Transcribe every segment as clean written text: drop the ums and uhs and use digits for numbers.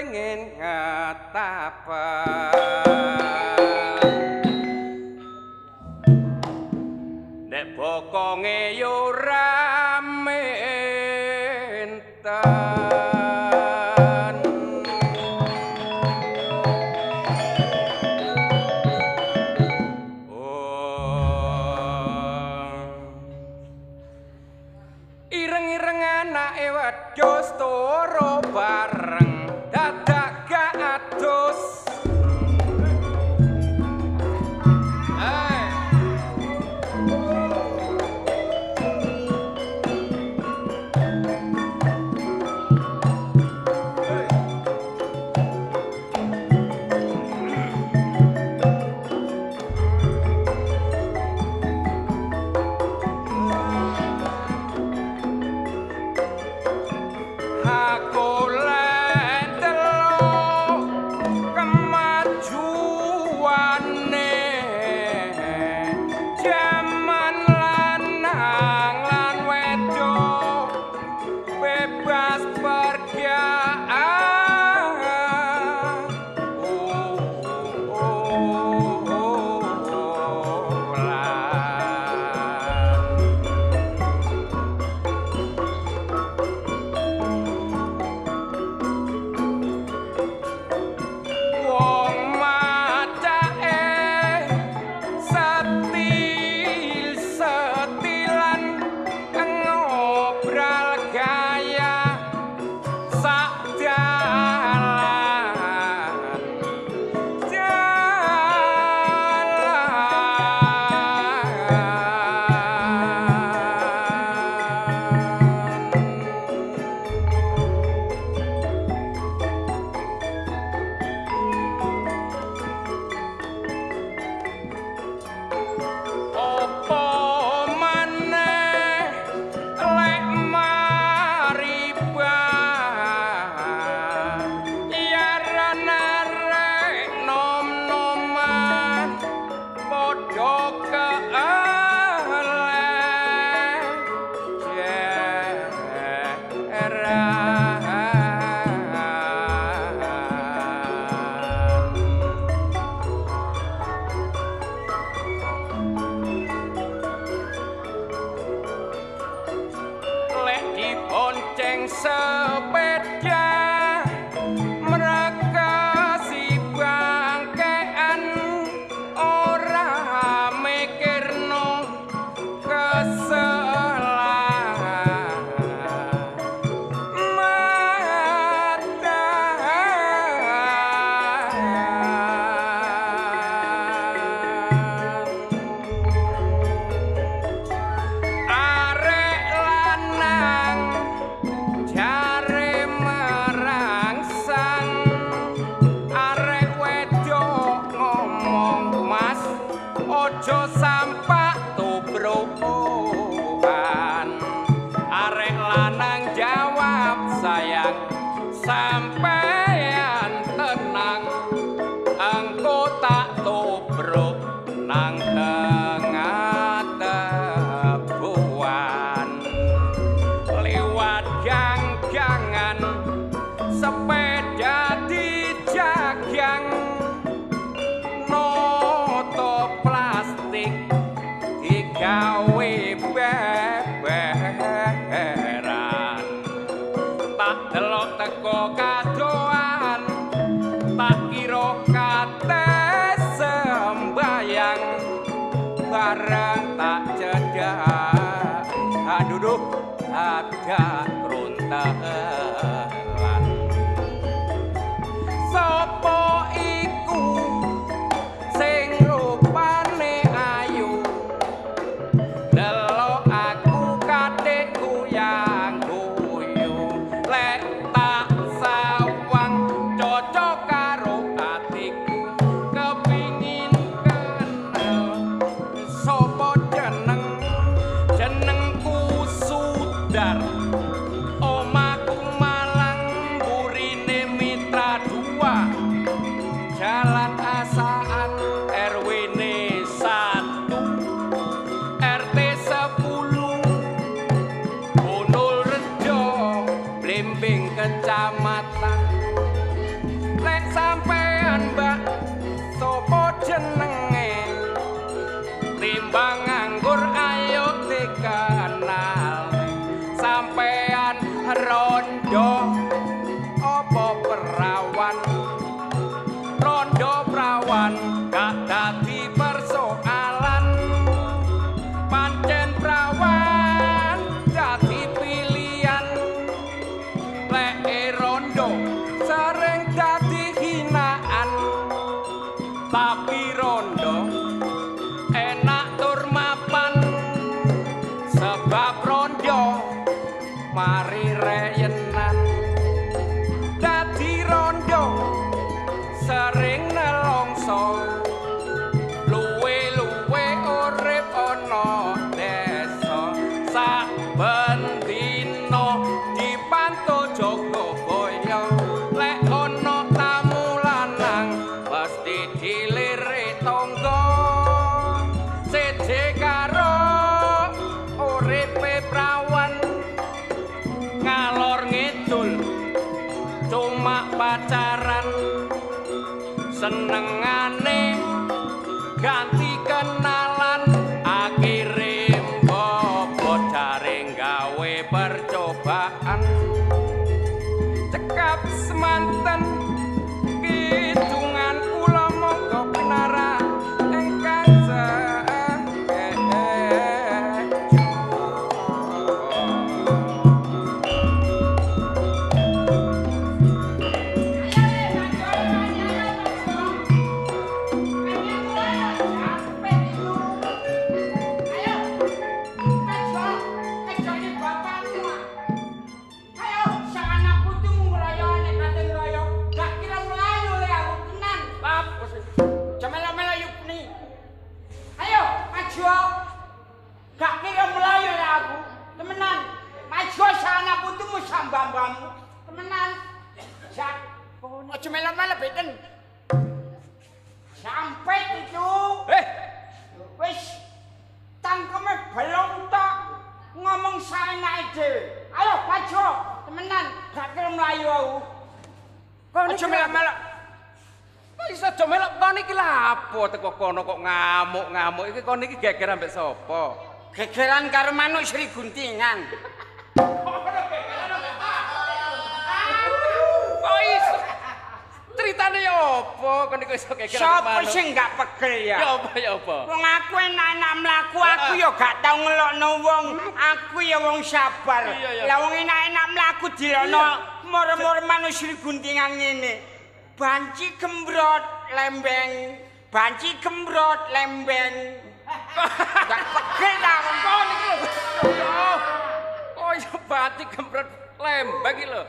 pengin ngetapan nek bokonge yo rame entan ireng-ireng anake wedhus turu bareng dadak gak adus bonceng sepeda mereka si bangkean ora mikirno kesalahan ojo sampak tubrukan arek lanang jawab sayang sampeyan tenang engko tak tubruk nang tengah tebuan liwat gang-gangan sepeda dijagang gawe beberan tak delok teko kadoan tak kira kate sembayang barang tak cedak aduduh agak kruntelan sopo iku sing rupane ayu delok aku katikku yang guyu lek tak sawang cocok karo atiku kepingin kenal sapa jenengku Sudar omahku malah jenenge timbang nganggur ayo dikenal sampean rondo apa perawan rondo perawan gak dadi persoalan pancen perawan dadi pilihan lek rondo sering dadi hinaan tapi rondo enak tur mapan sebab rondo mari reyenan dadi rondo sering nelongso luwe-luwe urip ana desa saben dina dipantau Jogabaya lek ana tamu lanang mesti dilirik tangga siji karo uripe prawan ngalor ngidul cuma pacaran senengane ganti kenalan akhire bobot jaring gawe percobaan cekap semanten kidungan kula monggo penara engkang gak kira melayu ya aku, temenan. Maju sana putumu sambambamu, temenan. Jak, ojo melo-melo beten. Sampai itu, wis tangkeme belum tok ngomong saenake dhewe. Ayo maju, temenan. Gak kira melayu aku. Ojo melo-melo. Kok iso do melok kon iki lha apa teko kono kok ngamuk-ngamuk iki kon iki geger ambek sapa? Gegeran karo manuk Sri Guntingan. Kok iso? Ceritane apa kon iku iso geger ambek manuk? Sopo sing gak pegel ya? Ya apa? Wong aku enak-enak mlaku, aku ya gak tau ngelokno wong. Aku ya wong sabar. Lah wong enak-enak mlaku dilokno moro-moro manuk Sri Guntingan ngene. Banci gembrot lembeng, banci gembrot lembeng. Gak pegel ta kon iki lho. Oh, iya banci gembrot lembeng iki lho.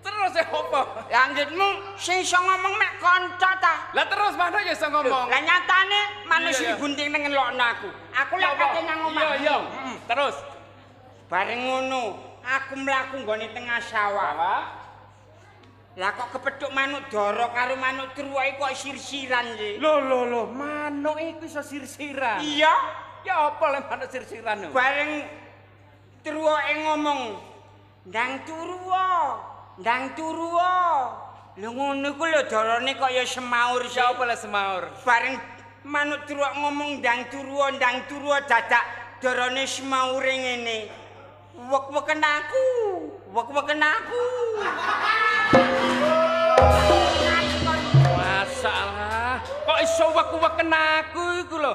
Terus apa? Lah anggitmu sing iso ngomong mek kanca ta. Lah terus mana ya iso ngomong? Lah nyatane manusia gunting ngelokno aku. Aku lek kate nang omah. Iya. Terus bareng ngono, aku mlaku nggone tengah sawah. Lah kok kepethuk manuk dara karo manuk truwai kok sirsiran iki. Lho, manuk iku iso sirsiran. Iya. Ya apa lek manuk sirsiran lho? Bareng truwake ngomong, "Ndang turuwa." Lho ngono iku lho darane kok ya semaur sih. Ya apa lek semaur? Bareng manuk truwak ngomong, ndang turuwa dadak darane semaure ngene. Wek-weken aku. Masalah. Kok iso wek-weken aku iku lho.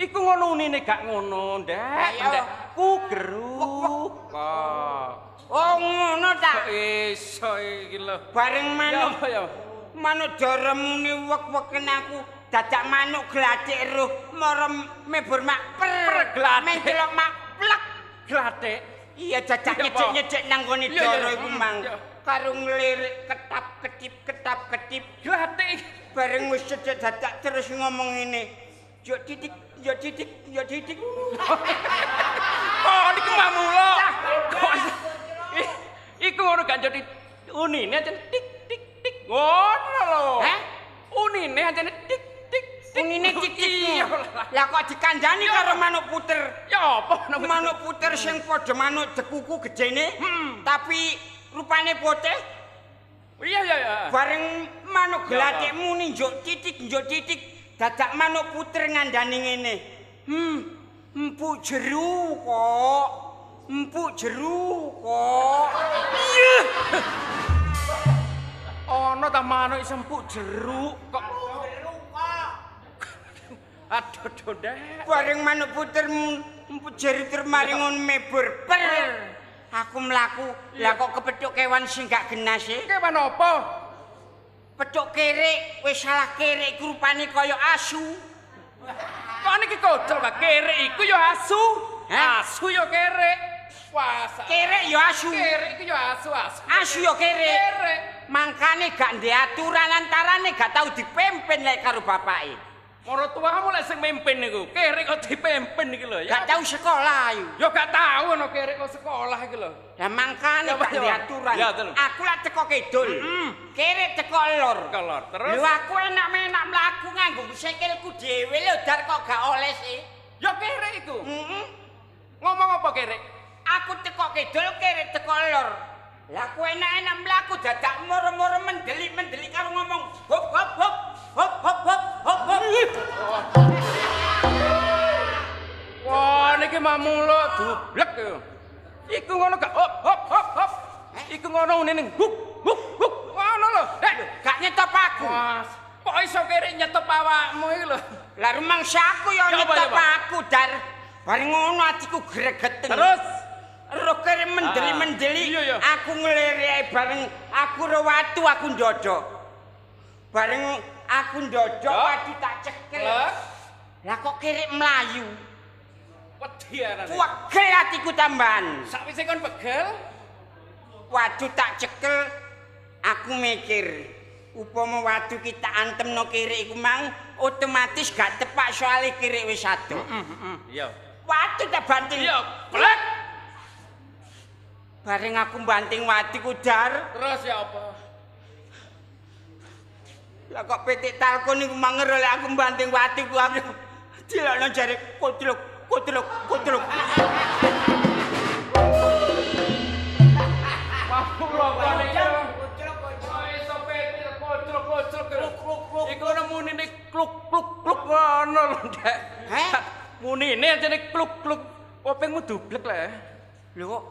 Iku ngono unine gak ngono, Ndek. Ku geruk. Kok. Oh ngono ta? Kok iso iki lho. Bareng manuk. Ya. Manuk dara muni wek-weken aku. Dadak manuk glathik roh marem mebur mak per glathik. mencelok mak plek Glathik. Iya dadak nyecek-nyecek nang gone dara iku mang. Karo nglirik ketap-ketip. Glathik. Bareng wis cedhek dadak terus ngomong ngene. Yo titik. Oh, niku mamula. Iku ngono gak jadi unine aja tik. Ngono lho. Hah? Unine aja tik. Unine titik. Lah kok dikandani karo manuk puter. Ya apa Manuk puter sing padha manuk dekuku gedene, tapi rupane putih. Iya. Bareng manuk glathik muni njuk titik. dadak manuk puter ngandani ngene. Empuk jeru kok. Empuk jeru kok. Iya. Ono ta manuk iso empuk jeruk kok. Aduh, Dek. Bareng manuk puter empuk jeru termari ngono mebur. Per. Aku mlaku, lah kok kepethuk kewan sing gak genas e. Kewan apa? Pethuk kerek, wis salah kerek iku rupane kaya asu. Kok niki kocel Pak, kerek iku ya asu. Asu ya kerek. Wah, kerek ya asu. Kerek iku ya asu. Asu ya kerek. Kerek. Mangkane gak ndek aturan antarane gak tau dipimpin lek karo bapake. Moro tuamu lek sing mimpin niku, kerek kok dipimpin iki lho ya. Gak tau sekolah ayo. Ya gak tau ono kerek kok sekolah iki lho. Lah mangkane gak ndek aturan. Aku lak teko kidul. Kerek teko lor. Terus lho aku enak-enak mlaku nganggo sikilku dhewe lho dar kok gak oleh sih. Ya kerek iku. Ngomong apa kerek? Aku teko kidul, kerek teko lor. Lah aku enak-enak mlaku dadak moro-moro mendelik-mendelik karo ngomong hop hop hop hop hop hop hop hop. Wah, niki mamulo dublek yo. Iku ngono gak hop hop hop hop. Iku ngono ning huk huk huk. Ngono lho. Dek, gak nyetop aku. Mas, kok iso kerek nyetop awakmu iki lho. Lah rumangsa aku yo nyetop aku dar. Bareng ngono atiku gregeten. Terus rokere mendeli-mendeli, aku ngelirik bareng aku ro watu aku ndodok. Bareng aku ndodok watu tak cekel. Lah kok kerek mlayu. Wedi arane. Wegel atiku tambahan. Sakwise kon pegel, watu tak cekel, aku mikir, upama watu kita antemno kerek iku mang otomatis gak tepak soalnya kerek wis ado. Iya. Watu tak banting. Iya, blek. Bareng aku banting wati kudar. Terus ya apa? Lah kok pitik talkon niku manger lek aku banting wati ku aku dilokno jare kutluk kutluk kutluk. Mampu lho kene iki. Iso pitik kutluk kutluk. Iku munine kluk kluk kluk ngono lho, Dek. Munine ajane kluk kluk. Kopengmu dublek lho. Lho kok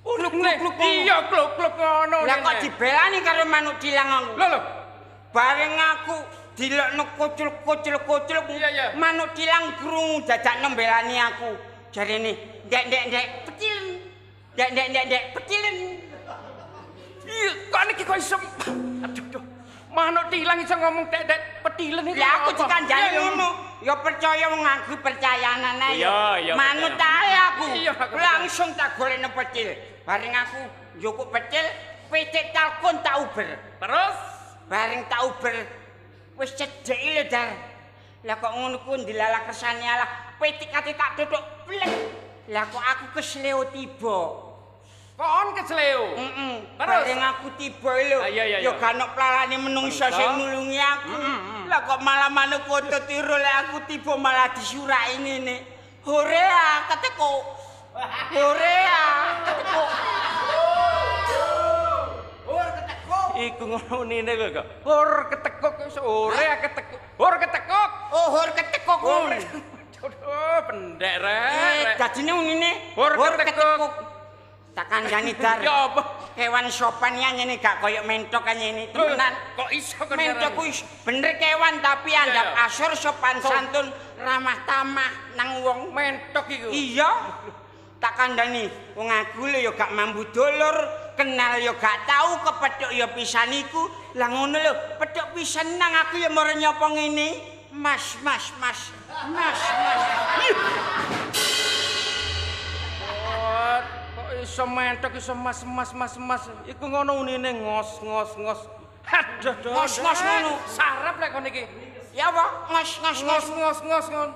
kluk-kluk iya kluk-kluk ngono. Lah kok dibelani karo manuk dilang aku. Lho. Bareng aku dilokno kucul-kucul manuk dilang krungu dadak nembelani aku. Jarene, ndek petilen. Ndek petilen. Iya, kok niki kok iso. Aduh. Manuk dilang iso ngomong dek petilen iki. Lah aku dikandani ngono. Ya percaya wong aku percayaan ae. Iya. Manut ae aku. Langsung tak golekno petil. Bareng aku njukuk petil, pitik talkon tak uber. Terus bareng tak uber wis cedhek lho dar. Lah kok ngono ku ndilalah kersane Allah, pitik ati tak tutuk blek. Lah kok aku kesleo tiba. Kok on kesleo? Terus bareng aku tiba lho. Ya gak ono plalane menungsa sing nulungi aku. Lah kok malah manuk foto tiru lek aku tiba malah disuraki ngene. Horea keteko. Horea keteko. Hor keteko. Iku ngono nine lho kok. Hor keteko iso horea keteko. Hor keteko. Oh, hor keteko kuwi. Aduh, pendek rek. Dadine ngene. Hor keteko. Tak kandhani dar. Ya apa? Kewan sopan ya ngene gak koyo mentok kan ngene temenan. Kok iso kan mentok kuwi bener kewan tapi andap asor sopan santun ramah tamah nang wong. Mentok iku. Iya. Tak kandhani wong aku lho ya gak mambu dolur, kenal ya gak tau, kepethuk ya pisan iku. Lah ngono lho, pethuk pisan nang aku ya mare nyapa ngene. Mas. Iso mentok iso mas. Iku ngono unine ngos. Aduh. Ngos ngono. Sarap lek kon iki. Ya apa? Ngos.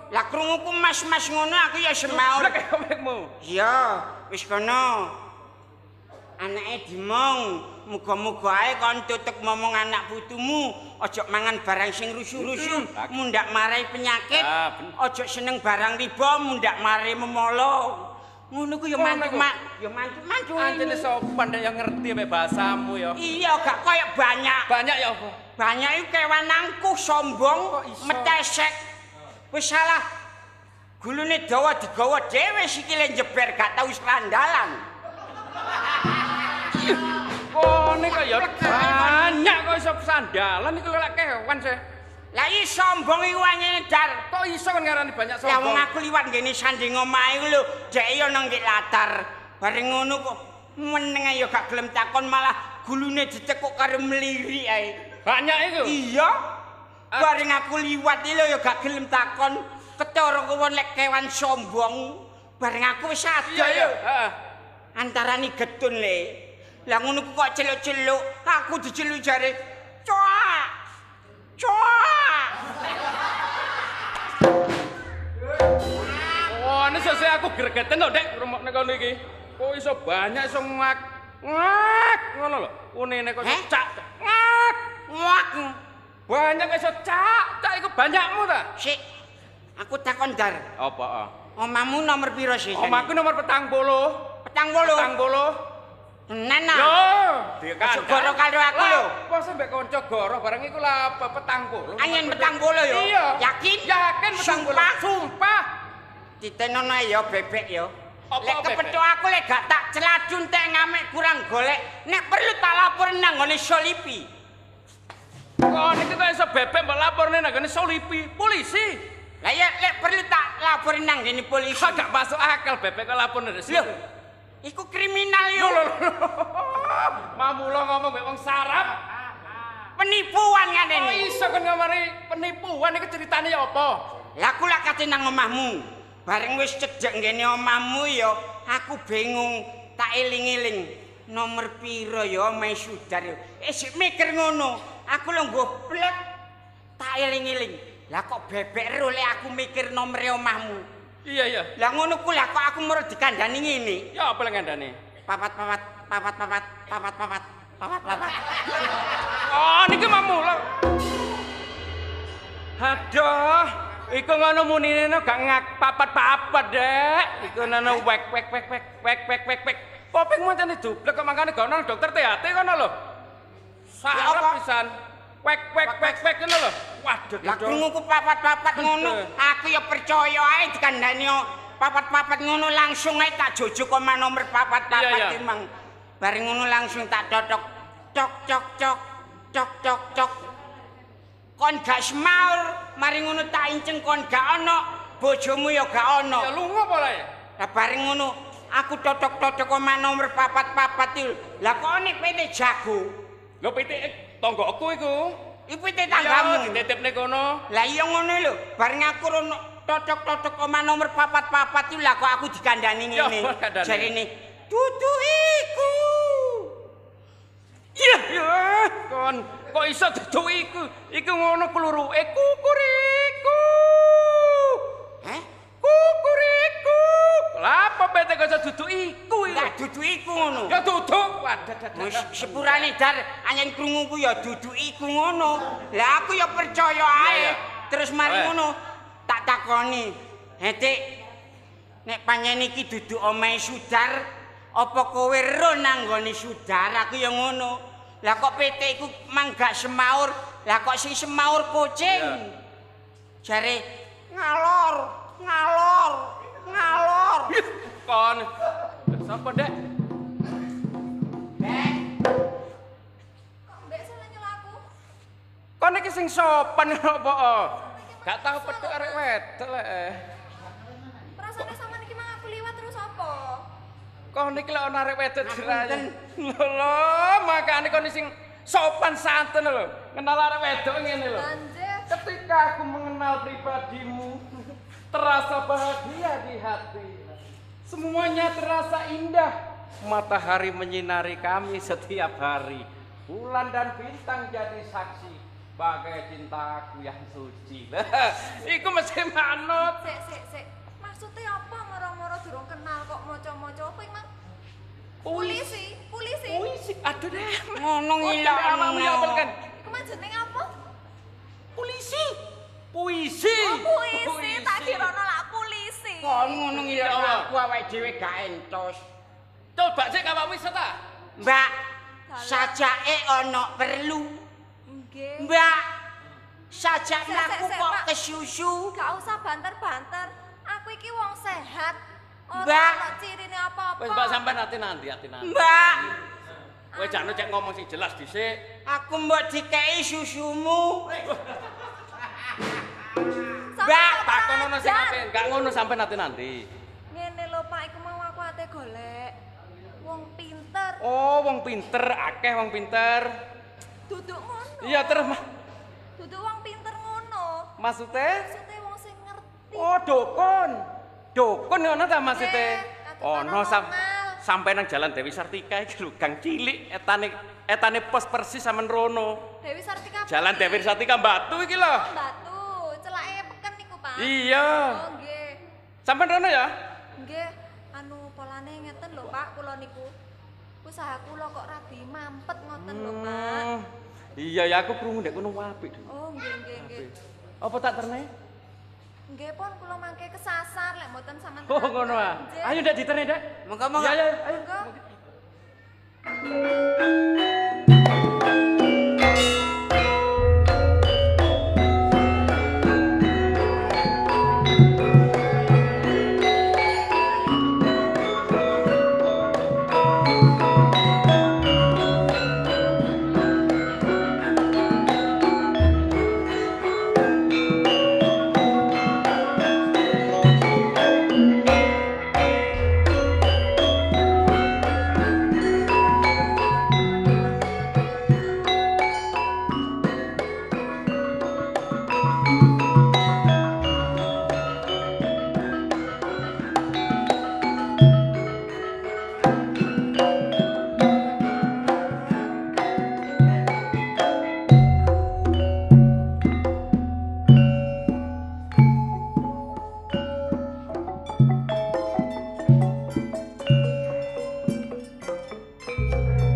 Lah krunguku mas ngono aku ya semau. Blek omekmu. Iya, wis kono. Anake dimong, muga-muga ae kon tutuk momong anak putumu, aja mangan barang sing rusuh-rusuh, mundak marai penyakit. Aja seneng barang riba, mundak marai memolo. Ngono ku ya mantu. Anjene sopan nek ya ngerti mek bahasamu ya. Iya, gak koyo banyak. Banyak ya apa? Banyak iku kewan angkuh sombong, metesek. Wis salah. Gulune dawa digawa dhewe sikile jeber gak tau slandalan. Kone kok ya banyak kok iso sandalan iku lek kewan sih. Lah iki sombong iku anyene dar. Kok iso kan ngarani banyak Lah wong sombong? aku liwat ngene sanding omahe lho, dhek yo nang ngik latar. Bareng ngono kok meneng ya gak gelem takon malah gulune ditekuk karo mlirik ae. Banyak iku. Iya. Bareng aku liwat iki lho ya gak gelem takon ketara kewon lek kewan sombong. Bareng aku wis sadar Iya, yo. heeh. Antarane getun le. Lah ngono kok celuk-celuk, aku diceluk jare coak. Coak. Oh, ini selesai aku gregeten lho, Dek, rumokne kono iki. Kok iso banyak iso ngak. Ngak ngono lho. Unine kok iso cak. Ngak. Ngak. Banyak iso cak. Cak iku banyakmu ta? Sik. Aku takon dar. Apa? Omamu nomor piro sih? Omahku nomor 40. 40. Tenan ah. Yo, Goro karo aku lho. Apa sih mbek kanca goro bareng iku lah 40. Anyen 40 yo. Iya. Yakin? Yakin 40. Sumpah. Ditenono ya bebek yo. Apa Lek bebek? kepethuk aku lek gak tak celajun tek ngamek kurang golek, nek perlu tak lapor nang ngone Solipi. Kok niki kok iso bebek mbok laporne nang ngene Solipi, polisi. Lah ya lek perlu tak lapor nang ngene polisi. Kok gak masuk akal bebek kok laporne di situ. Lho, iku kriminal yo. Mamula ngomong mbek wong sarap. Penipuan Kok ngene. iso kan ngamari penipuan iku ceritane ya apa? Lah aku lak kate nang omahmu. Bareng wis cedhek ngene omahmu yo, aku bingung tak eling-eling. Nomor piro yo omahe Sudar yo. Sik mikir ngono. Aku lho nggo blek tak eling-eling. Lah kok bebek ro lek aku mikir nomere omahmu. Iya. Lah ngono ku lah kok aku moro dikandani ngene. Ya apa lek ngandane? Papat. Oh, niki mamula. Aduh, iku ngono munine gak ngak papat-papat, Dek. Iku ngono wek. Popeng mancane dublek kok mangkane gak ono dokter THT kono lho. Sarap pisan. Wek ngono lho. Waduh, Lah krungu ku papat ngono, aku ya percaya ae dikandani papat ngono langsung ae tak jojo koma nomor papat Iya. emang. Bareng ngono langsung tak totok cok. Kon gak semaur, mari ngono tak inceng kon gak ono, bojomu ya gak ono. Ya lunga apa lae? Lah bareng ngono aku totok koma nomor papat iki. Lah kok nek PT jago. Lho pitik tanggoku iku. Iku PT tanggamu. Iya, dititipne kono. Lah iya ngono lho, bareng aku rono totok koma nomor papat iki lah kok aku dikandani ngene. Ya, kandhani. Jarine dudu iku. Iya, kon kok iso dudu iku? Iku ngono kluruke kukuriku. Heh? Kukuriku. Lah apa bete kok iso dudu iku iki? Lah dudu iku ngono. Ya duduk. Waduh. Wis sepurane dar anyen krungu ku ya dudu iku ngono. Lah aku ya percaya ae. Iya. Terus mari Ae. ngono tak takoni. Hetik nek panjen iki dudu omahe Sudar, apa kowe ro nang nggone Sudar? Aku ya ngono. Lah kok PT iku mang gak semaur. Lah kok sing semaur kucing. Iya. Jare ngalor. Kon. Sapa, Dek? Kok mbek salah nyela aku? Kon iki sing sopan apa? Gak tau petuk arek wedok lek. Perasaane sampean iki mang aku liwat terus apa? Kon iki lek ana arek wedok Ngapunten. diranya. Lho, makane kon sing sopan santun lho. Kenal arek wedok ngene lho. Anjir. Ketika aku mengenal pribadimu, terasa bahagia di hati. Semuanya terasa indah. Matahari menyinari kami setiap hari. Bulan dan bintang jadi saksi. Bagai cintaku yang suci. Iku mesti manut. Sik. Maksudnya apa moro-moro durung kenal kok maca-maca apa emang? Puisi. Polisi. Aduh deh. Ngono Awakmu ya apa kan? Iku mah jeneng apa? Puisi. Puisi. Oh, puisi. Tak kirana lak polisi. Kon ngono Ya ngira Allah. aku awake dhewe gak entos. Coba sik awakmu iso ta? Mbak, sajake ana perlu. Nggih. Mbak, sajakne Sik, aku sik, kok Pak. kesusu. Gak usah banter-banter. Aku iki wong sehat. Ora Mbak. ono cirine apa-apa. Wis Mbak sampean ati-nanti, ati-nanti. Mbak, Kowe jane cek ngomong sing jelas dhisik. aku mbok dikei susumu. Sampeyan Mbak, ora Tak kono sing ajar. ati, gak ngono sampean ati-nanti. Ngene lho Pak, iku mau aku ate golek wong pinter. Oh, wong pinter, akeh wong pinter. Duduk ngono. Iya terus Mas. Duduk wong pinter ngono. Maksudnya? Maksudnya wong sing ngerti. Oh, dukun. Dukun ngono ta maksudnya? Nggih, Ono normal. sampai nang Jalan Dewi Sartika iki lho, gang cilik etane pos persis sampean rono. Dewi Sartika. Jalan Dewi Sartika Batu iki lho. Oh, Batu, celake peken niku, Pak. Iya. Oh, nggih. Sampean rono ya? Nggih, anu polane ngeten lho, Pak, kula niku. Usaha kula kok rabi mampet ngoten lho, Pak. Iya ya aku krungu ndek kono apik. Dul. Oh, nggih. Apa tak terne? Nggih pun kula mangke kesasar lek mboten sampean. Oh ngono ah. Nggih. Ayo ndek diterne ndek. Monggo-monggo. Iya, ayo. Monggo.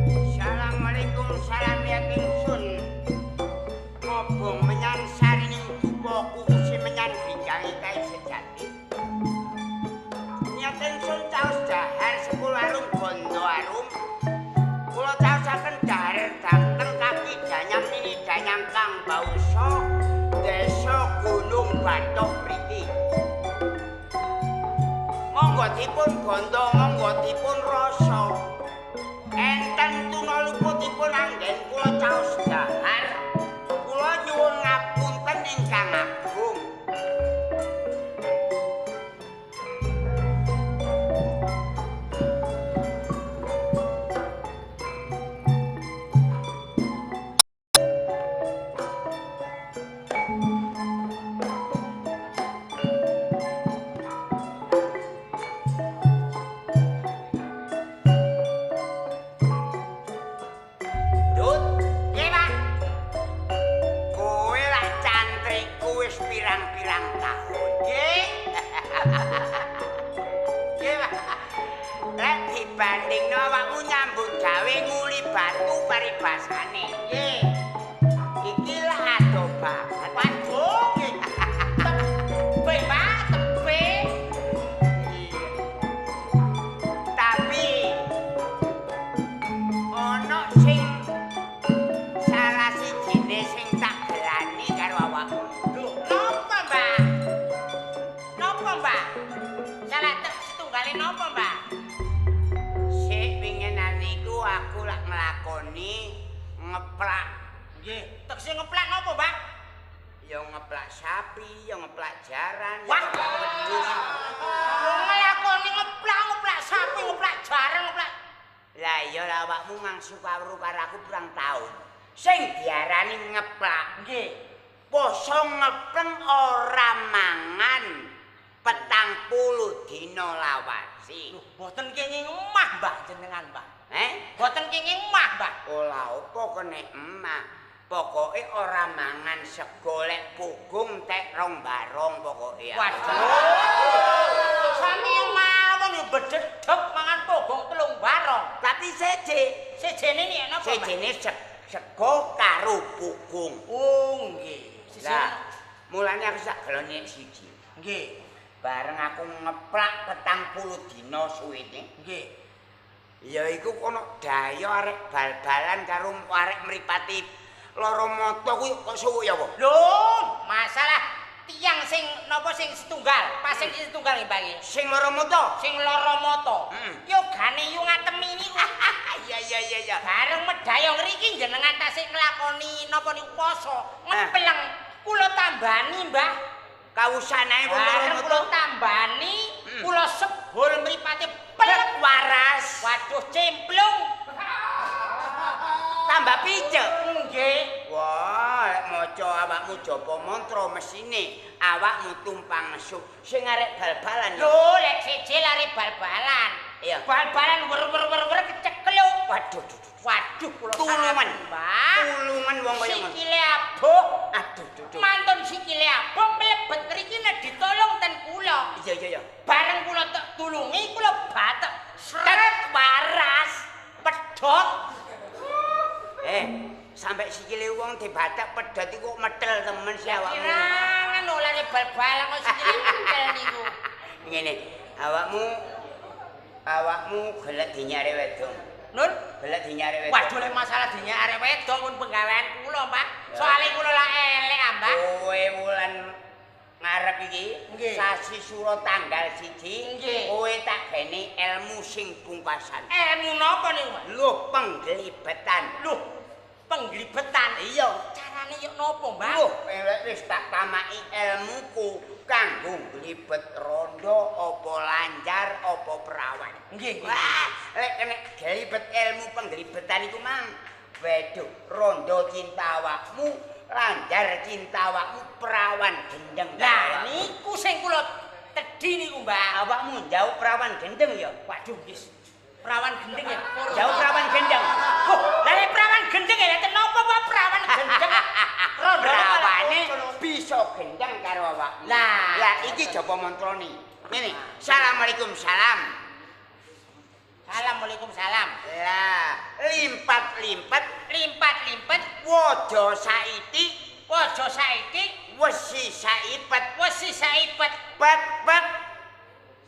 Assalamualaikum salam ya Kingsun. Ngobong menyan sarining dupa kukusi menyan bingkangi kae sejati. Nyaten sun caos dahar 10 arum bondo arum. Kula caosaken dahar dateng kaki danyang mini danyang kang bausa desa Gunung Batok mriki. Monggo dipun bondo, monggo dipun rasa. Enten tunaluputipun anggen kula caos dahar. Kula nyuwun ngapunten ingkang agung. Dut, nggih Pak. Kowe lak cantrikku wis pirang-pirang tahun, nggih. Nggih Pak. Lek dibandingno awakmu nyambut gawe nguli batu paribasane, nggih. Iki lah ado banget. Waduh, nggih. Tepe, Pak, tepe. Iya. Tapi ono sing salah sijine sing tak gelani karo awakmu. Lho, napa, Mbak? Napa, Mbak? Salah setunggale napa, Mbak? Sik winginan niku aku lak nglakoni ngeplak. Nggih, tekse ngeplak napa, Mbak? Ya ngeplak sapi, ya ngeplak jaran, ya ngeplak wedhus. Wong nglakoni ngeplak sapi, ngeplak jaran, ngeplak. Lah iya awakmu mangsu karo aku pirang taun. Sing diarani ngeplak. Nggih. Poso ngepleng ora mangan 40 dina lawasi. Lho, boten kenging emah, Mbah jenengan, Mbah. Boten kenging emah, Mbah. Ola apa kene emak. Pokoke ora mangan sego lek pugung tek rong barong pokoke. Waduh. Sami mawon yo bedhedhek mangan pogong 3 barong. Tapi seje. Sejene iki napa, Mbah? Sejene sego karo pugung. Oh, nggih. Lah, mulane aku sak gelone siji. Nggih. Bareng aku ngeplak 40 dina suwene. Nggih. Ya iku kono dayo arek bal-balan karo arek mripati lara mata kuwi kok suwuk ya apa? Lho, masalah tiang sing napa sing setunggal, pas sing setunggal nggih Pak nggih. Sing lara mata. Sing lara mata. Yo gane yo ngatemi niku. Iya. Bareng medhayong ngriki jenengan tasih nglakoni napa niku poso, ngepleng. Kula tambani, Mbah. Kawusanae wong lara Bareng mata. kula tambani, kula sebul mripate pelek waras. Waduh cemplung. Tambah picek. Nggih. Wah, lek maca awakmu japa mantra mesine awakmu tumpang nesu sing arek bal-balan. Lho, lek siji lari bal-balan. Iya. Bal-balan wer kecekluk. Waduh, Waduh, kula tulungan. Mbah. Tulungan wong kaya ngono. Sikile abuh. Aduh. Mantun sikile abuh mlebet ngriki nek ditolong ten kula. Iya. Bareng kula tak tulungi kula batek sret waras pedhot. Sampai sikile wong dibatak pedhot iku metel temen si awakmu. Kirangan oleh bal-balan kok sikile metel niku. Ngene, awakmu gelek dinyare wedok. Nun, Gelek dinyare wedok. waduh lek masalah dinya arek wedok pun penggawean kula, Pak. Soale kula lah elek, Mbak. Kowe wulan ngarep iki Nggih. sasi Sura tanggal 1 Nggih. kowe tak gene ilmu sing pungkasan. Ilmu napa niku, Pak? Lho penggelibetan. Loh, penggelibetan. Iya. Carane yo napa, Mbak? Lho, wis tak tamaki ilmuku kanggo nglibet rondo apa lancar apa perawan. Nggih. Wah, lek kena glibet ilmu penggelibetan iku mang. Waduh, rondo cinta awakmu, lancar cinta awakmu, perawan gendeng. Lah niku sing kula tedhi niku, Mbak. Awakmu jauh perawan gendeng ya? Waduh, wis. Perawan gendeng ya. Jauh perawan gendeng. Kok, lah nek perawan gendeng ya enten napa Pak perawan gendeng? Rondo Perawane bisa gendeng karo awakmu. Lah, iki jaba mantrane. Ngene, Assalamualaikum salam. Assalamualaikum salam. Lah, limpat-limpat, Limpat-limpet, waja saiti, waja saiki, wesi saipet, wesi saipet, pet-pet,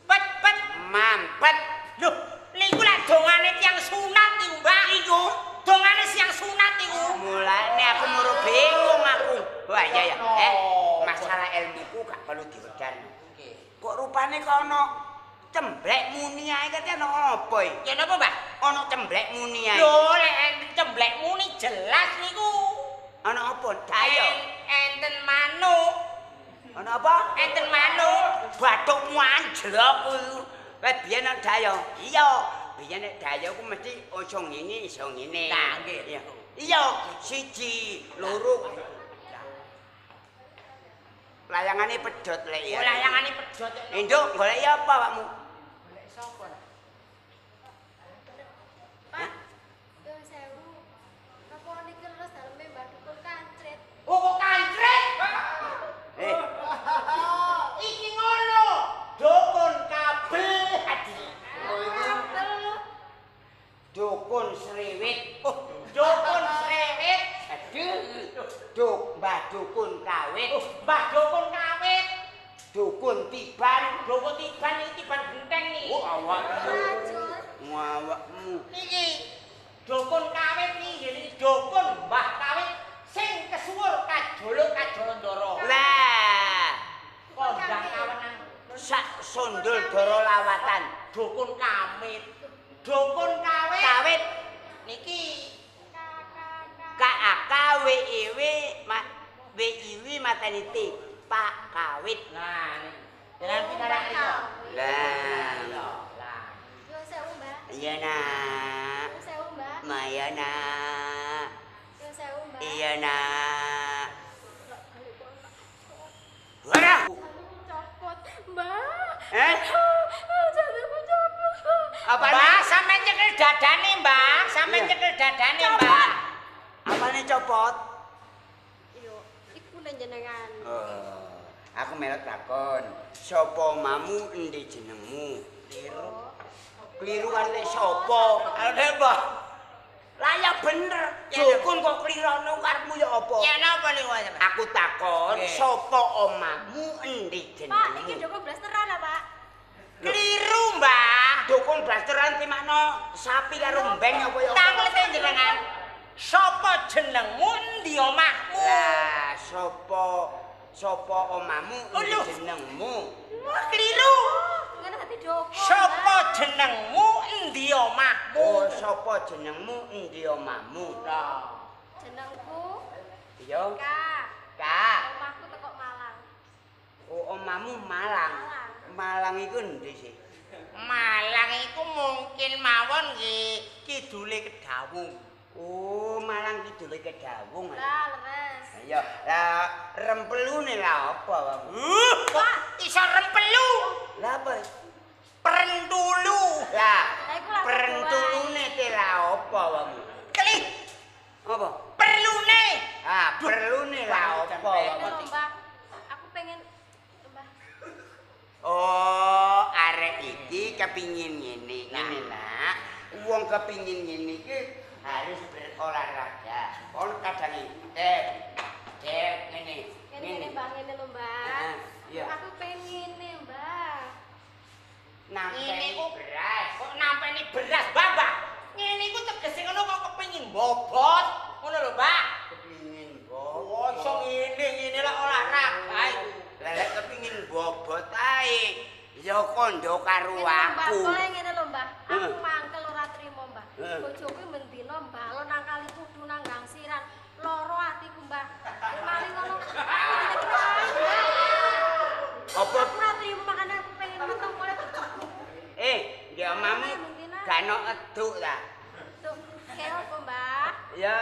pet-pet. mampet. Loh, niku lak dongane tiyang sunat niku, Mbak. Iku Dongane siang sunat niku. mulane aku muru bingung aku. Wah, iya. Masalah ilmuku gak perlu diwedan. Kok rupane kok ana cemblek muni ae kate ana apa iki? Ya napa, Mbak? Ana cemblek muni ae. Lho, lek enten cemblek muni jelas niku. Ana apa? Ayo. Enten manuk. Ana apa? Enten manuk. Bathukmu anjlok kuwi. Wes biyen nek dayo. Iya, biyen nek dayo ku mesti iso ngene, iso ngene. Lah, nggih. Iya. Iya, siji, loro. Layangane pedhot lek ya. Layangane pedhot. Induk golek ya apa awakmu? Golek sapa? Pak, yo sewu. Napa niki terus daleme Mbak Dukun kancret. Oh, kok kancret? Eh, Iki ngono. Dukun kabel adi. dukun sriwit. Oh, dukun srewit. Aduh, Mbah dukun kawit. Oh, Mbah dukun kawit. Dukun tiban. Dukun tiban iki tiban genteng nih. Oh, awakmu. Niki dukun kawit niki dukun Mbah kawit sing kesuwur kajolo ndara. Lah, Kondang kawenan sak sondul dara lawatan. dukun kamit. Dukun kawit. Kawit Niki KAK WIW WIW maternity Pak Kawit. nah jalan pitarak niku. Lah, Lah. Yo sewu, Mbak. iya nak. Yo sewu, Mbak. Maya nak. Yo sewu, Mbak. Iya nak. Ora. Jantungku copot, Mbak. Jantungku copot. Apa Mbak, sampean cekel dadane, Mbak. Sampean Iya. cekel dadane, Mbak. Apane copot? Yo, iku nang jenengan. Oh, aku melok takon. Sapa mamu endi jenengmu? Kliru. Kliru kate sapa? Alde, Mbak. Lah ya bener. Dukun kok klirono karepmu ya apa? Ya napa niku, Pak? Aku takon, Nggih. sapa omahmu endi Pak, jenengmu? iki Joko blasteran lah, Pak. Kliru, Mbak. Dukun blasteran timakno sapi karo mbeng apa ya? Tanglete jenengan. Sapa jenengmu endi omahmu? Lah sapa omahmu endi Aduh. jenengmu? Wah, keliru. Ngene dadi dukun. Sapa jenengmu endi omahmu? Oh, sapa jenengmu endi omahmu? Lah, Jenengku Iya. Kak. Kak. Omahku teko Malang. Oh, omahmu Malang. Malang iku endi sih? Malang iku mungkin mawon nggih kidule Kedawung. Oh, Malang kidule Kedawung. Lah, leres. Iya, lah rempelune lah apa wae? Kok iso rempelu? Lah apa? Perentulu. Lah, Lah iku lah perentulune te lah apa wae? Keli, Apa? perlune. Ah, perlune lah apa Ngene wae? lho, Mbak. Aku pengen Mbak. Oh, arek iki kepingin ngene, ngene nak. Wong kepingin ngene iki harus berolahraga. Ono kadang ngene. Ngene Mbak, ngene lho, Mbak. Iya. Aku pengen nih, Mbak. Nampeni Ini kok beras. Kok nampeni beras, Mbak? Ngene iku tegese ngono kok kepengin bobot. Ngono lho, Mbak. Kepingin Oh, iso bobot. ngene lah olahraga iku. Lek kepingin bobot ae. Ya kondo karo Ngene lho, Mbak, aku. boleh ngene lho, Mbak. Aku Heeh. mangkel ora trimo, Mbak. Heeh. Bojoku mendino balon nang kali kudu nang gangsiran. Loro atiku, Mbak. Mari ngono. Apa? Aku ora trimo makane aku pengen metu boleh bojoku. Ya mami gak ono eduk ta. Tuh, kayak apa, Mbak? Ya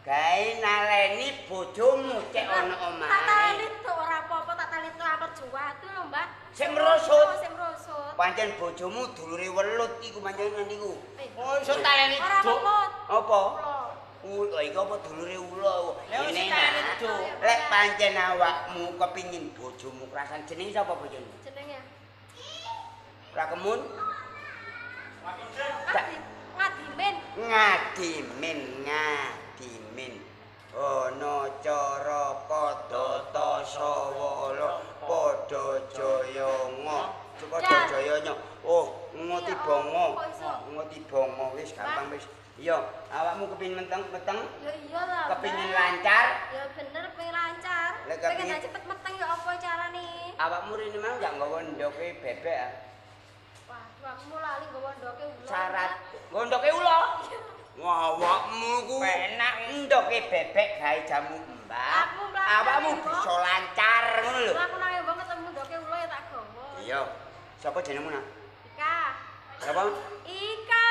gawe naleni bojomu cek ono Tak omahe. talit tuh ora apa-apa, tak talit kelampet juwatu lho, Mbak. Sing merosot. Oh, sing merosot. Pancen bojomu dulure welut iku pancen niku. Oh, iso taleni Ora duk. welut. Apa? Ulo. Ula iku apa dulure ula. Lah, wis Ini taleni nak. duk. Lek pancen awakmu kepingin bojomu kerasan jenenge sapa bojomu? Jenenge Ora kemun? Ngadimin. Ana cara padha tasawala padha jayanga. Padha jayanya. Oh, ngoti bongo. Ngoti bongo wis gampang wis. Iya, awakmu kepengin meteng-meteng, Ya iyalah. kepengin Mbak. lancar. Ya bener pengen lancar. Lek Pengen kepengin- aja cepet meteng ya apa carane? Awakmu rene mau gak nggawa ndoke bebek ah. Waduh, aku mau lali nggawa ndoke ulo. Syarat ndoke ula. Wah, awakmu ku Penak. ndoke bebek gawe jamu mbak. Aku mlaku Awakmu nang bisa lancar ngono lho. Aku nang mbok ketemu ndoke ulo ya tak gawa. Iya. Sapa jenengmu nak? Ika. Sapa? Ika.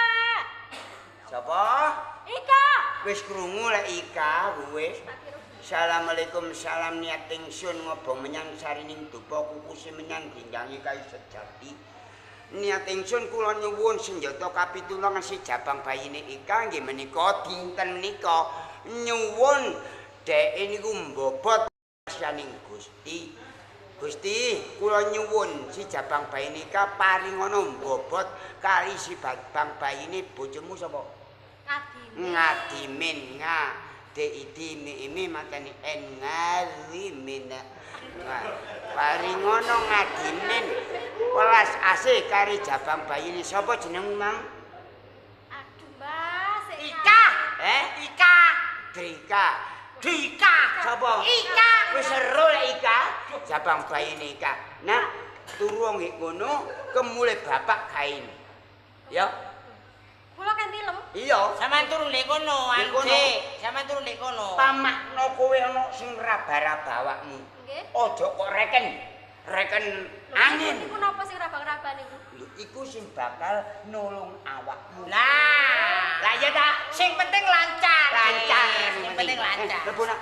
Sapa? Ika. Wis krungu lek Ika wis. Tak kira Assalamualaikum salam niat ingsun ngobong menyang sarining dupa kukusi menyang ginjangi kayu sejati. Niat ingsun kula nyuwun senjata kapitulungan si jabang bayine Ika nggih menika dinten menika nyuwun dheke niku mbobot saning Gusti. Gusti, kula nyuwun si jabang bayine Ika paringana mbobot kali si jabang bayine bojomu sapa? Ngadimin imi mateni engalimina. Paringono ngadimin welas asih kari jabang bayine sapa jenengmu Mang? Aduh, Mbak, sik Ika. Ika. Drika. Dika. Sapa? Ika. Wis seru lek Ika, jabang bayine Ika. Nah, turu nggih ngono kemule bapak kain. Ya. Kula kan tilem. Iya. Sampeyan turu ndek kono, Ndek kono. Ande. Sampeyan turu ndek kono. Pamakno kowe ana sing raba-raba awakmu. Nggih. Aja kok reken angin. Niku napa sing rabang-rabang niku? Lho iku sing bakal nulung awakmu. Lah ya ta, sing penting lancar. Lancar Sing penting lancar. Lebu nak.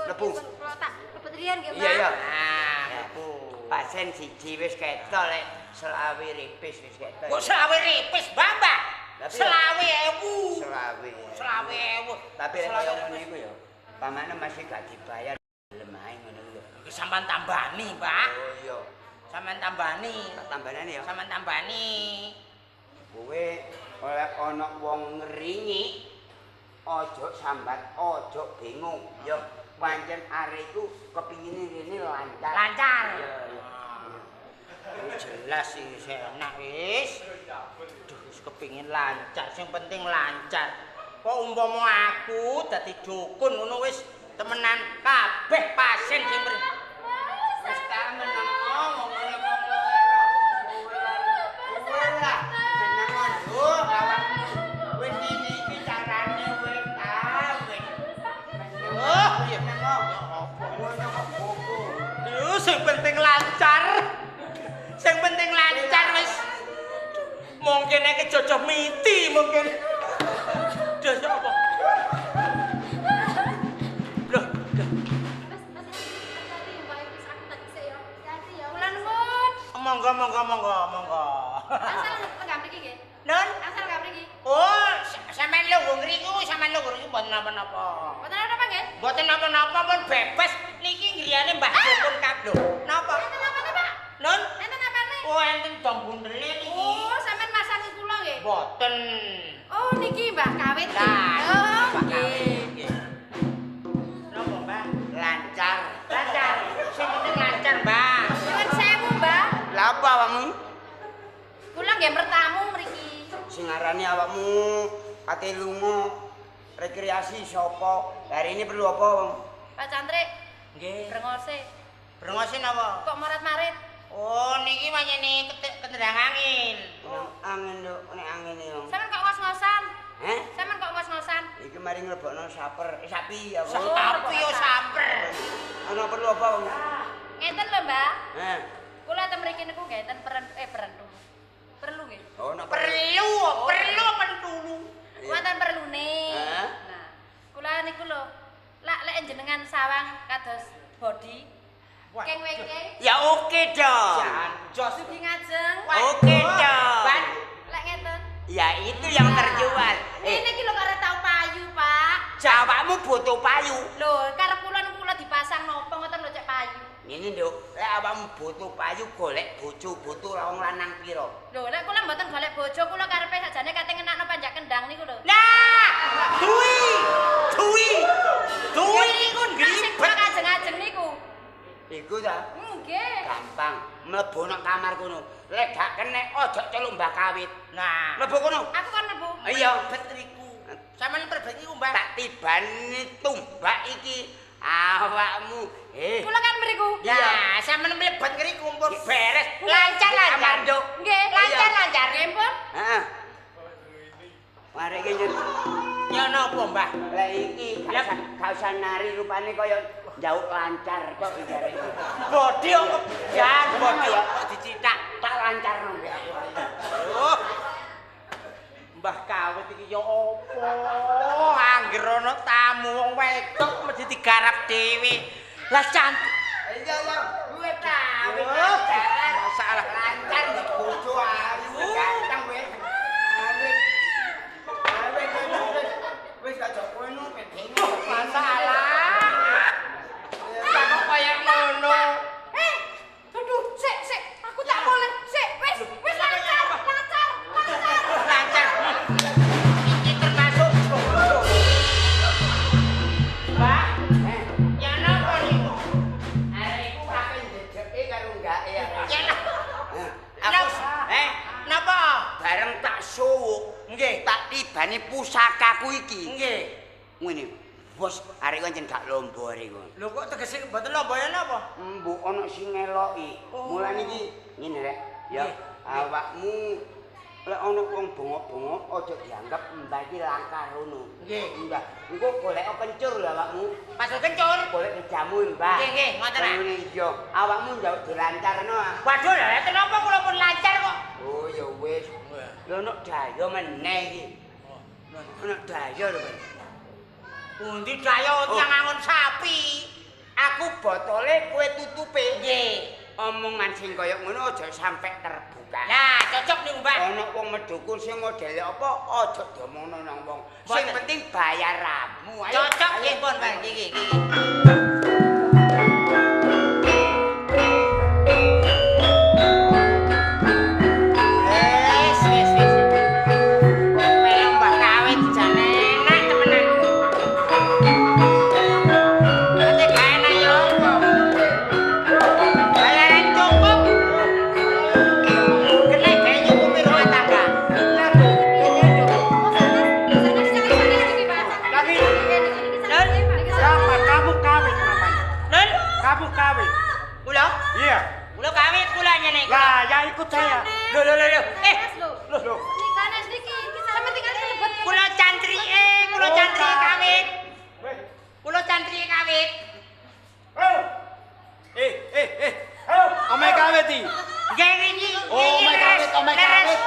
Lebu. Kula tak lebet riyen nggih, Mbak. Iya iya. Nah, lebu. Pasen siji wis ketok lek selawe ripis wis ketok. Kok selawe ripis, Mbak? Tapi ya- Selawe ewu. Selawe. Selawe ewu. Tapi lek kaya ngene iku ya, pamane masih gak dibayar lemah ngono lho. Iki sampean tambani, Pak. Oh iya. Sampean tambani. Tak tambahane ya. Sampean tambani. Kowe oleh ana wong ngringi aja sambat, aja bingung. Ya pancen arek iku kepingine rene lancar. Lancar. Iya, iya. Wis jelas iki enak wis. Duh, wis kepengin lancar, sing penting lancar. Kok umpama aku dadi dukun ngono wis temenan kabeh pasien sing wis tak meneng ngomong ngene kok ora. Seneng lho awakmu. Wis iki carane wis wis. Oh, iya ngomong. Yo sing penting lancar. Sing penting lancar wis. Mungkin nek cocok miti mungkin. Dos apa? Loh, monggo. Asal tengah mriki nggih. Nun, Asal tengah mriki. oh, sampean lungguh ngriku mboten napa-napa. Mboten apa nggih? Mboten napa-napa pun bebas niki griyane Mbah Dukun Kablo. Napa? Enten apane, Pak? Nun, Enten apane? oh enten dom bundele niki. Oh, sampean masangi kula nggih. Mboten. Oh, niki Mbah Kawit. Lah, Oh, Mbah nggih. Kawit nggih. Napa, Mbah? Lancar. Sing penting lancar, Mbah. Nyuwun sewu, Mbah. Lah apa awakmu? Kula nggih mertamu mriki. Sing ngarani awakmu ate lunga rekreasi sapa? Hari ini perlu apa, Wong? Pak Cantrik, Nggih. brengose. Brengosin apa? Kok marit-marit? Oh, niki manyene ketendang angin. Angin lho, nek angin yo. Sampeyan kok ngos-ngosan? Heh? Sampeyan kok ngos-ngosan? Iki mari nglebokno sapi ya, Wong. Sapi yo samper. Ana perlu apa, Wong? Ngeten lho, Mbah. Heh. Kula ten mriki niku nggih enten perentu. Perlu nggih. Oh, ana Perlu pentulu. Wonten perlune. Hah? Nah, kula niku lho, lek jenengan sawang kados body keng wengke, Ya oke dong. Jos. dugi ngajeng. Oke dong. Ban. Lek ngeten. Ya itu yang terjual. Ini ki lho karep tau payu, Pak. Jawabmu butuh payu. Lho, karep kula niku kula dipasang napa ngoten lho cek payu. Ngene lho, lek awakmu butuh payu golek bojo butuh wong lanang pira? Lho, lek kula mboten golek bojo, kula karepe sakjane kate ngenakno panjak kendang niku lho. Nah, duwi niku Sing ngribet. kula kajeng-ajeng niku. Iku ta? Nggih. Gampang, mlebu nang kamar kono. Lek gak kenek ojo celuk Mbah Kawit. Nah, Mlebu kono. Aku kon mlebu. Iya, betriku. Sampeyan perbagi ku, Mbah. tak tibani tumbak iki awakmu. Kula kan mriku. Ya, sampeyan mlebet ngriku pun beres. lancar. Amanduk. Nggih, Lancar. Nggih, pun. Heeh. Mari iki nyet. Ya napa, Mbah? Lah iki gak usah nari rupane kaya njauk lancar kok jare iki. Bodi kok jan bodi ya. kok dicithak. Tak lancarno mbek aku. Oh. Mbah Kawit iki ya apa? Angger ana tamu wong wedok mesti digarap dhewe. Lah cantik. Iya ya, duwe Kawit. Oh, masalah Lancar mbek bojo ayu ganteng wis. Wis gak jok kono pedene. masalah. Kok kaya ngono. Aduh, sik. Aku tak boleh. Sik, wis lancar. Lancar. Iki termasuk Mbak, ya napa niku? Arek iku kape njejeke karo enggake ya. Ya lah. Aku Napa? bareng tak suwuk. Nggih. Tak tibani pusakaku iki. Nggih. Ngene. Bos, arek pancen gak lomba arek iku. Lho kok tegese mboten lomba ya napa? Mbok ana sing ngeloki. Mulane iki ngene rek. Ya, awakmu lek ana wong bongok-bongok aja dianggap mbah iki langkah rono. Nggih. Mbah, engko golek kencur lho awakmu. Pasal kencur. Golek jamu mbah. Nggih, ngoten ah. Ngene iya. Awakmu njaluk dilancarno. Waduh, lha kenapa kula pun lancar kok? Oh ya wis. Lho nek daya meneh iki. Nek daya lho, Pak. Pundi daya tiyang angon sapi. Aku botole kowe tutupe. Nggih. Omongan sing kaya ngono aja sampe terbuka. Nah, cocok nih, Mbak. Ana wong medhukun sing modele apa aja diomongno nang wong. Sing Mboten. penting bayaranmu. Ayo. Cocok Ayo. nggih, Pun, Mbak. Iki. Wes. Melong Mbah Kawit jane enak temenan. Ate gak enak yo apa? Bayaran cukup. Kena gawe nyukupi rumah tangga. Oh, sana jangan sana iki, saya, ikut saya. Loh. Loh. Nikahnya iki sampe tinggal nyebut. Kula cantri kawit. Kula cantri kawit. Omai kawit iki. Nggih niki. Omai kawit.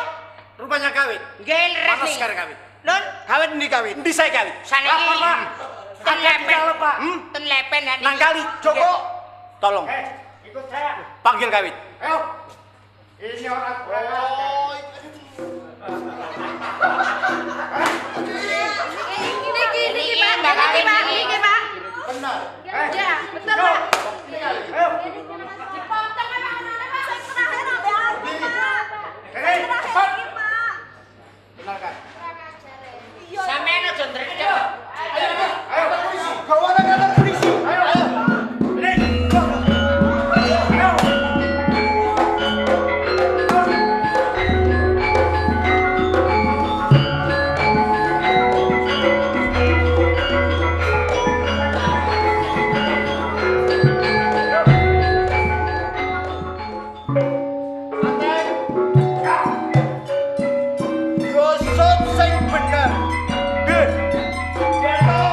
Rupanya kawit. Nggih leres. Panas sekali kawit. Nun, Kawit ndi kawit? Ndi saya kawit? saniki. Pak. Ten lepen. Pak. Ten lepen ya. Nang kali, Joko. Tolong. Ikut saya. Panggil kawit. Ayo. Ini orang kurang Niki Pak. benar. Ya, betul Pak. Ayo. Dipotong apa anane Pak? Terakhir apa? Cepat. Pak. Benarkan. Sampeyan aja ndredeg. Ayo polisi. Bawa kantor polisi. Ayo. Gosot sing bener. Geto.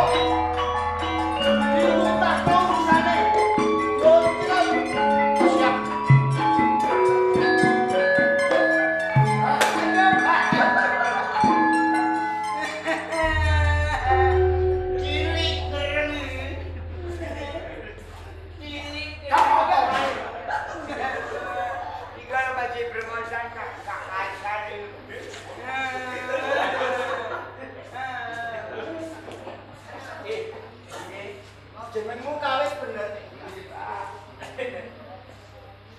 Dilutak urusane. Yo siap. Cilik keren. Cilik. Tinggal baju bermosan kakak kasar. Jenengmu kawit bener.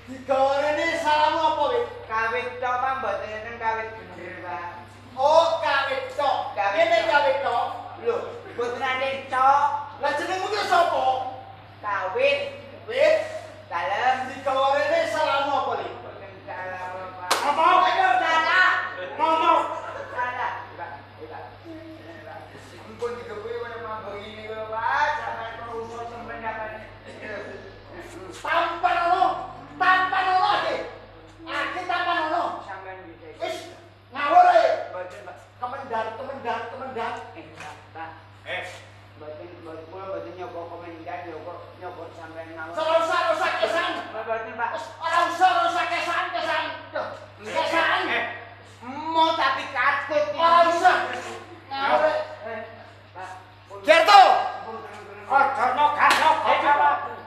Digawane salamu apa wit? Kawit tok Pak, mboten kawit bener, Pak. Oh, kawit tok. Kene kawit tok. Lho, mboten ane tok. Lah jenengmu ki sapa? Kawit. Wit. Dalem digawane salamu apa li? Mboten salah, Pak. Apa? Ayo salah. Ngomong. Salah, Pak. Ampun digebuki kaya mambung ini kok, Pak. Sampai perusuk sampeyan dapat. Tanpa nono iki. Aki tanpa nono. Sampeyan bisa. Wis ngawur ae. Mboten, Pak. Kemendar. Pak. Mboten nyoba komendar, nyoba sampeyan ngawur. Ora kesan. Mboten, Pak. Ora usah kesan. Kesan. Mau tapi katut. Ora usah. Ngawur. Pak. Gerto. Ojo gano.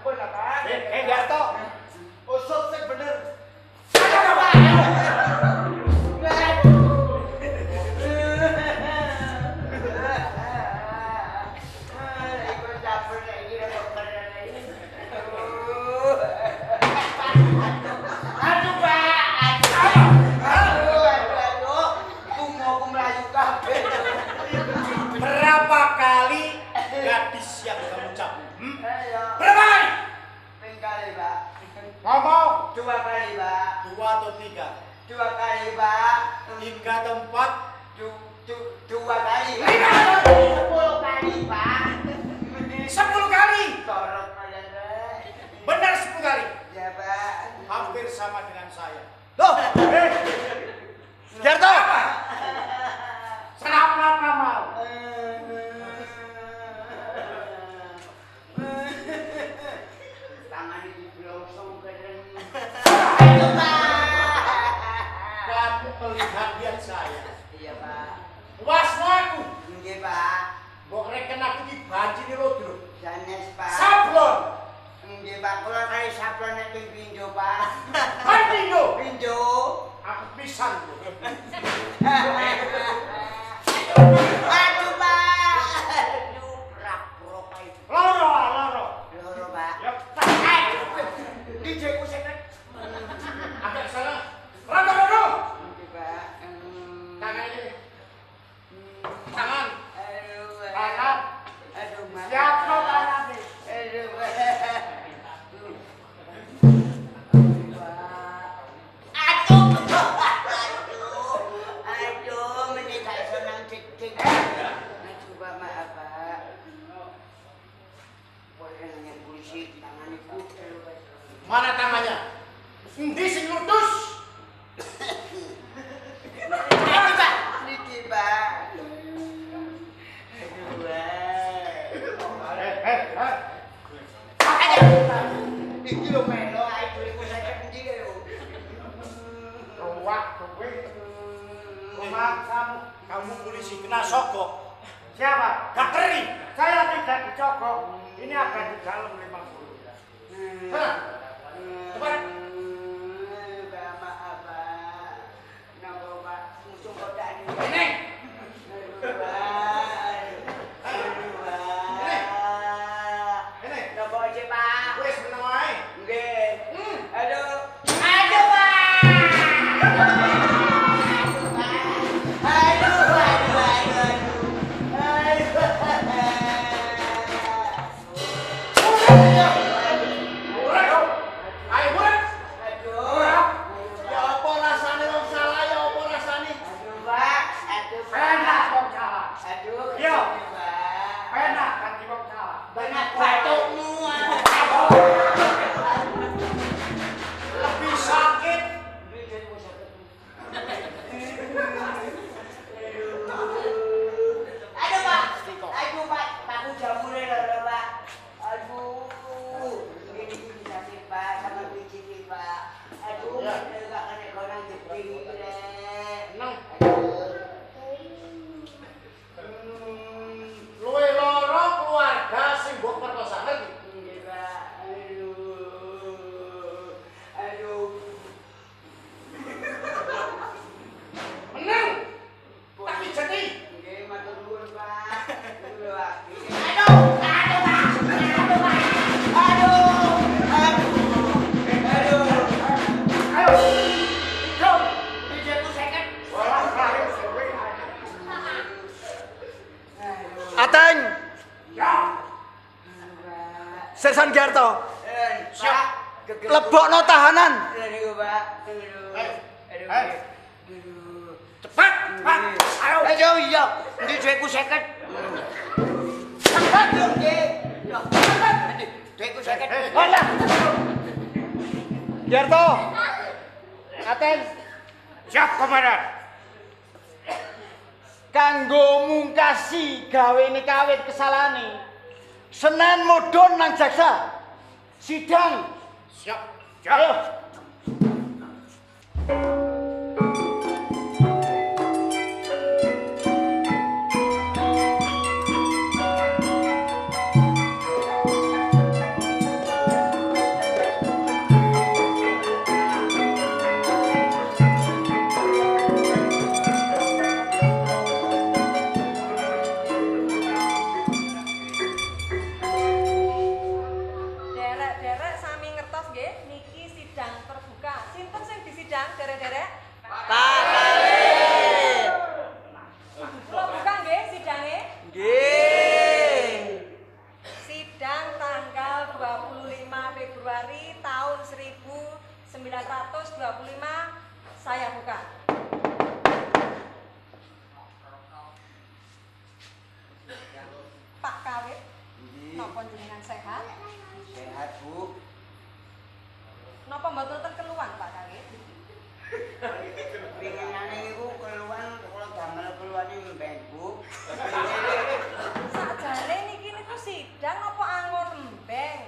Pun apa? Gerto. Usut sing bener. Ayo, Pak. Iku campur iki dokter. Aduh, Pak. Aduh. Tumoku melayu kabeh. Berapa kali gadis yang kamu cabut? Ayo. Berapa kali? Pengkali, Pak. Ngomong. 2 kali, Pak. 2 atau 3? 2 kali, Pak. 3 atau 4? 2 kali, Pak. 10 kali, Pak. 10 kali. Sorot kalian, Pak. Benar 10 kali. Ya, Pak. Hampir sama dengan saya. Loh. Jarto. Kenapa mau? Tangan ini blosong keren. Kamu melihat lihat saya. Iya, Pak. Was aku. Nggih, Pak. Mbok reken aku iki banci ni lho. Sanes, Pak. Sablon. Nggih, Pak. Kula kali sablon nek ping pindho, Pak. Kan pindho. Pindho. Aku pisan. Aduh, Pak. Aduh, prak-prok ae. Loro. Loro, Pak. Ya, DJ ku sing agak salah. Rada. Nggih, Pak. Tangan ini. Tangan. Aduh, Pak. Tangan. Aduh, Mas. Siap lo tangan. Aduh, Pak. Aduh. luwak kowe. Kamu polisi kena sogok. Siapa? Gateri. Saya tidak dicogok. Ini ada di dalam 50. Hah? Cepat. Maaf, Pak. Napa, Pak? Musuh kota ini. Ini. Ini. Napa aja, Pak? Wis meneng wae. Nggih. Aduh. Aduh, Pak. Ya apa rasane wong salah ya apa rasane? Penak wong salah. Yo. Penak ganti wong salah. Banyak batukmu. Lebih sakit. Aduh, Pak. Aduh, Pak. Aku jamure lho, Pak. Aduh. Ini bisa sih, Pak. Sama biji sih, Pak. Aduh, Ya. enggak kena korang jepri, Rek. Neng. Luwe loro keluarga sing mbok perkosa ngerti? Nggih, Pak. Aduh. Meneng. Tapi jadi Nggih, matur nuwun, Pak. Lho, Pak. ayo. Go. Walah kaya kowe. Ateng, Ya. Sersan Garto, Siap. lebokno tahanan. Aduh, Pak. Ayo. Cepat, Pak. Ayo. Ayo, iya. Ndi duitku 50. Cepat dong, nggih. Yo, cepat. Duitku 50. Alah. Garto. Ateng, Siap, Komandan. kanggo mungkasi gawene kawit kesalahane. Senen mudhun nang jaksa. Sidang. Siap. Ayo. Derek-derek sami ngertos nggih niki sidang terbuka. Sinten sing disidang derek-derek? Pak Khalid. Kula buka nggih sidange. Nggih. Sidang tanggal 25 Februari tahun 1925 saya buka. Pak Kawit, napa jenengan sehat? Sehat, Bu. Napa mboten wonten keluhan Pak Kawit? Pinginane iku keluhan kula damel keluhane mbek, Bu. Sakjane niki niku sidang apa angon embeng?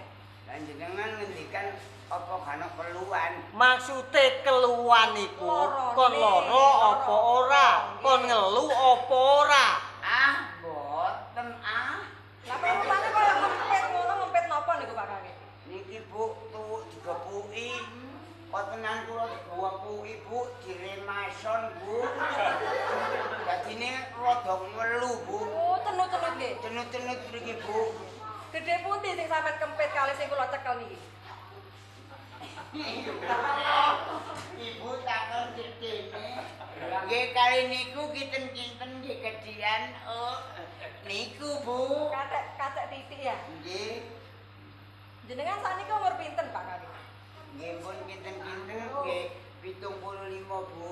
Lan jenengan ngendikan apa kana keluhan? Maksude keluhan iku Lorone. kon loro apa ora? Kon ngelu apa ora? Ah, boten ah. Lah perutane kaya ngempet ngono ngempet napa niku Pak Kawit? Niki Bu tuwuk digepuki. Kotenan kula digepuki, Bu, diremason, Bu. Dadine rada ngelu, Bu. Oh, tenut-tenut nggih. Tenut-tenut mriki, Bu. Gede pundi sing sampean kempit kali sing kula cekel niki? Ibu takon gedene. Nggih kali niku kinten-kinten nggih kedian. Oh, niku, Bu. Katek titik ya. Nggih. Jenengan sakniki umur pinten Pak Kawit? Nggih pun kinten-kinten nggih 75, Bu.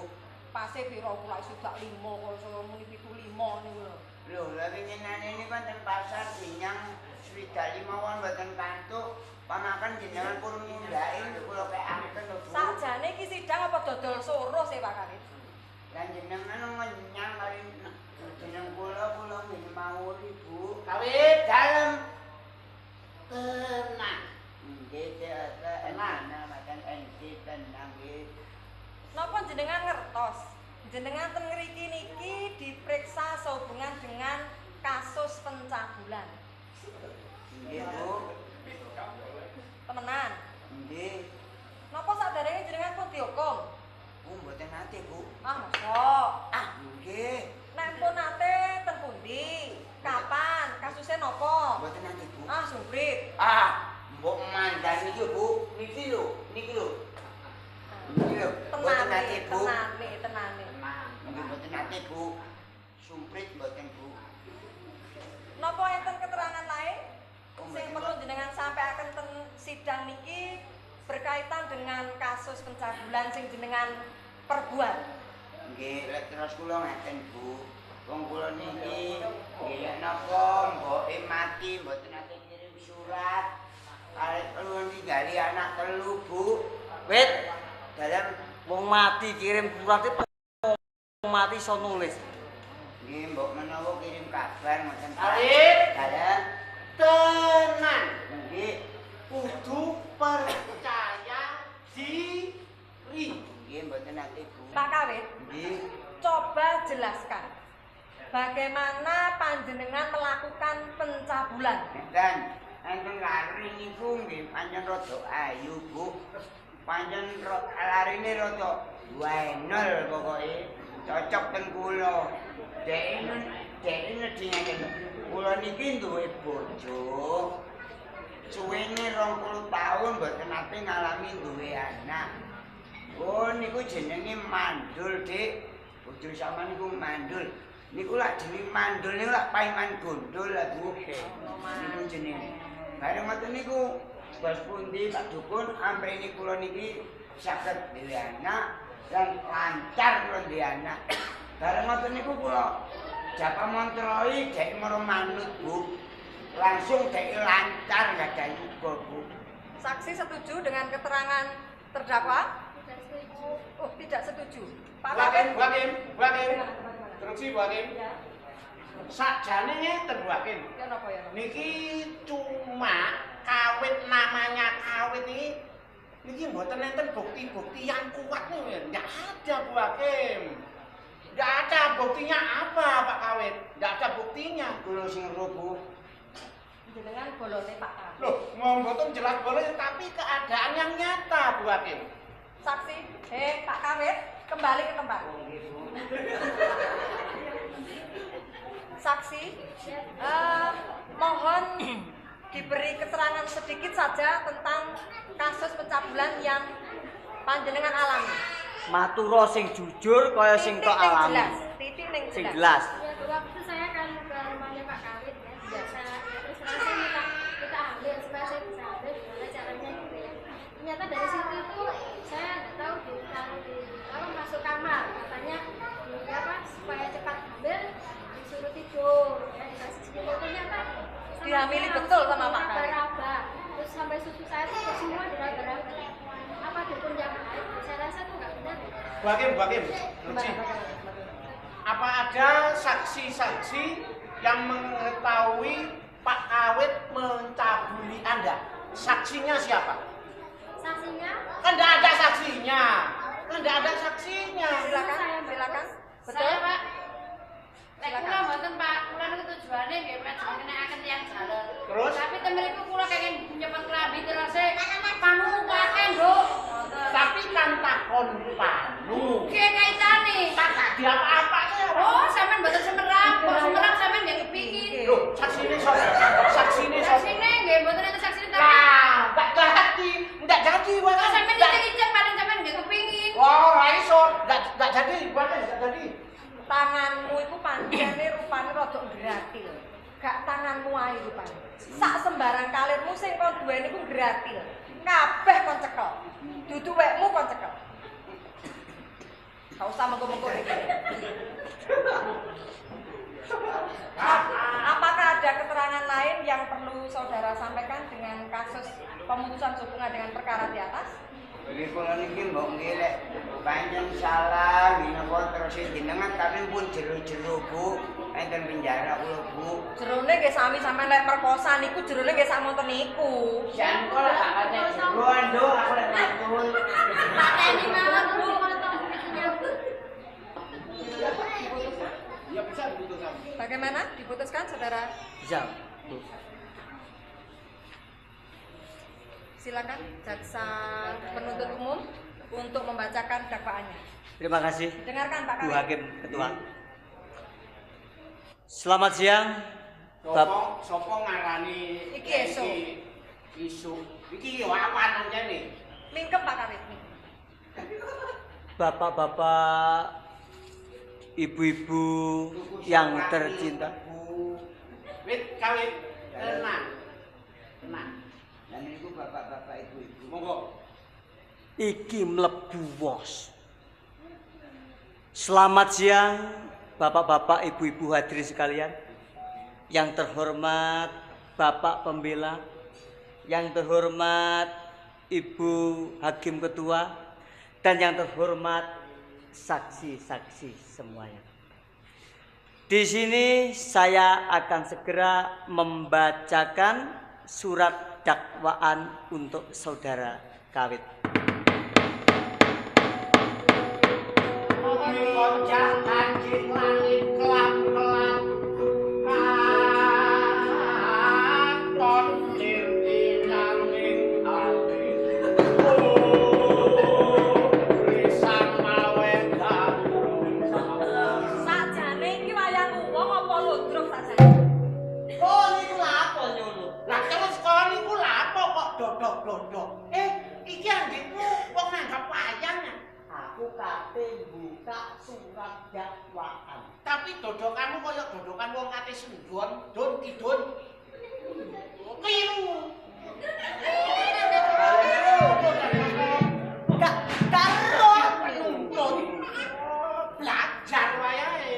Pase pira kula sudak 5 kok saya muni 75 niku lho. Lho, lha winginane niku ten pasar dinyang swidak 5 won mboten kantuk. Pamakan jenengan pun nyundain kula keaken lho, Bu. Sakjane iki sidang apa dodol soro sih Pak Kawit? Lan jenengan ngenyang kali jeneng kula nggih mawuri, Bu. Kawit Dalem tenang. Nggih, tenang, makan enti tenang nggih. Napa jenengan ngertos? Jenengan ten ngriki niki diperiksa sehubungan dengan kasus pencabulan. Nggih, Bu. Temenan. Nggih. Napa saderenge jenengan pun dihukum? Bu, mboten nate, Bu. Ah, mosok. Ah, nggih. Nek pun nate ten pundi? Kapan? Kasusnya napa? Mboten nate, Bu. Ah, Suprit. Ah, mbok mandani iki, Bu. Niki lho. Niki lho. Mboten nate, Bu. Tenane. Nggih, mboten nate, Bu. Sumprit mboten, Bu. Napa enten keterangan lain Oh, sing mboten. perlu jenengan sampaikan ten sidang niki berkaitan dengan kasus pencabulan sing jenengan perbuat? Nggih, lek terus kula ngeten, Bu. Wong kula niki nggih lek napa mboke mati mboten nate kirim surat. Arep telu ninggali anak telu, Bu. Wit, dalam wong mati kirim surat itu wong mati iso nulis. Nggih, mbok menawa kirim kabar ngoten. Arif. Dalam Tenan. nggih. Kudu percaya diri. Nggih, mboten nate, Bu. Pak Kawit, Nggih. coba jelaskan bagaimana panjenengan melakukan pencabulan. Dan enten lari niku nggih pancen rada ayu, Bu. Pancen larine rada wenol pokoke. Cocok ten kula. Dek ngedingaken kula niki duwe bojo. Suwene 20 tahun mboten nate ngalami duwe anak. Oh niku jenenge mandul, Dik. Bojo sampean niku mandul. Niku lak jeneng mandul niku lak paiman gondol lah, Bu. Niku jenenge. Bareng ngoten niku bos pundi Pak Dukun amrene kula niki saged dhewe anak lan lancar kula dhewe anak. Bareng ngoten niku kula japa montroi dek maro manut, Bu. Langsung dek lancar gadahi uga, Bu. Saksi setuju dengan keterangan terdakwa? Oh, tidak setuju. Pak Kawit. Bu Hakim. Terus Bu Hakim. Sakjane ngeten Bu Hakim. Ya napa ya? Niki cuma kawit namanya kawit niki mboten enten bukti-bukti yang kuat nih. Enggak ada Bu Hakim. Enggak ada buktinya apa Pak Kawit? Enggak ada buktinya. Kula sing ro, Bu. Jenengan bolone Pak Kawit. Loh, mboten jelas boleh tapi keadaan yang nyata Bu Hakim. Saksi, Pak Kawit, kembali ke tempat. Saksi, mohon diberi keterangan sedikit saja tentang kasus pencabulan yang panjenengan alami. Matura sing jujur kaya sing tok alami. Titik ning Sing jelas. jelas. Ya, waktu itu saya kan ke rumahnya Pak Kawit ya, biasa terus saya minta ambil supaya saya bisa ambil gimana caranya gitu ya. Ternyata dari situ itu saya nggak tahu masuk kamar katanya supaya cepat ambil disuruh tidur ya dikasih selimut ternyata Dihamili betul sama Pak Kawit. raba-raba terus sampai susu saya tuh semua diraba-raba apa dukun yang lain saya rasa tuh nggak benar. Bu Hakim. Ruci. Apa ada saksi-saksi yang mengetahui Pak Kawit mencabuli Anda? Saksinya siapa? Saksinya Kan enggak ada saksinya. Silakan. Betul. Saya Pak. Nek Silakan. kula mboten Pak, kula niku tujuane nggih menjenengaken tiyang jalan. Terus? Tapi temeriku kula kenging nyepet klambi terus pamungkaken, Nduk. Tapi kan takon panu. Ki kaitane? Tak diapa-apa ya. Oh, sampean mboten semerap, kok semerap sampean nggih kepingin. Loh, saksine sapa? Saksine nggih mboten enten saksine tapi Nah, enggak jadi. kok sampean icek-icek paling sampean nggih kepingin. Oh, ora iso. Enggak jadi, enggak jadi. Tanganmu itu pancene rupane rada gratil. Gak tanganmu ae rupane. Sak sembarang kalirmu sing kon duweni iku gratil. Kabeh kon cekel. Dudu wekmu kon cekel. Gak usah mengko-mengko iki. Apakah ada keterangan lain yang perlu saudara sampaikan dengan kasus pemutusan hubungan dengan perkara di atas? Nggih kula niki mbok nggih lek pancen salah napa terus jenengan tapi pun jero-jero Bu. Enten penjara kula Bu. Jerone nggih sami sampean lek merkosa niku jerone nggih sak monten niku. Jangkol gak kate jero ando aku lek matul. pateni mawon Bu. Bagaimana? Diputuskan, saudara? Bisa, Bu. Silakan jaksa penuntut umum untuk membacakan dakwaannya. Terima kasih. Dengarkan Pak Bu Kawit. Hakim Ketua. Selamat siang. Sopo ngarani Iki esuk. isu. Iki yo apaan anjane? Mingkem Pak Kawit. Bapak-bapak, ibu-ibu yang tercinta. Wit kawit tenang. Dan itu bapak-bapak ibu-ibu. Monggo. Iki mlebu wos. Selamat siang bapak-bapak, ibu-ibu hadirin sekalian. Yang terhormat Bapak Pembela, yang terhormat Ibu Hakim Ketua, dan yang terhormat saksi-saksi semuanya. Di sini saya akan segera membacakan surat dakwaan untuk saudara Kawit. Kocak kancing langit kelap-kelap katon nirtinanging ati risang mawe gandrung Sakjane iki wayang wong apa ludruk sakjane? Oh, niku lha apa nyono? lah terus kon niku lha apa kok dodok-dodok iki anggitmu wong nanggap wayang ya. Aku kate buka surat dakwaan. Tapi dodokanmu kaya dodokan wong kate sendon, don kidon. Keliru. Gak karo penuntut. Belajar wayahe.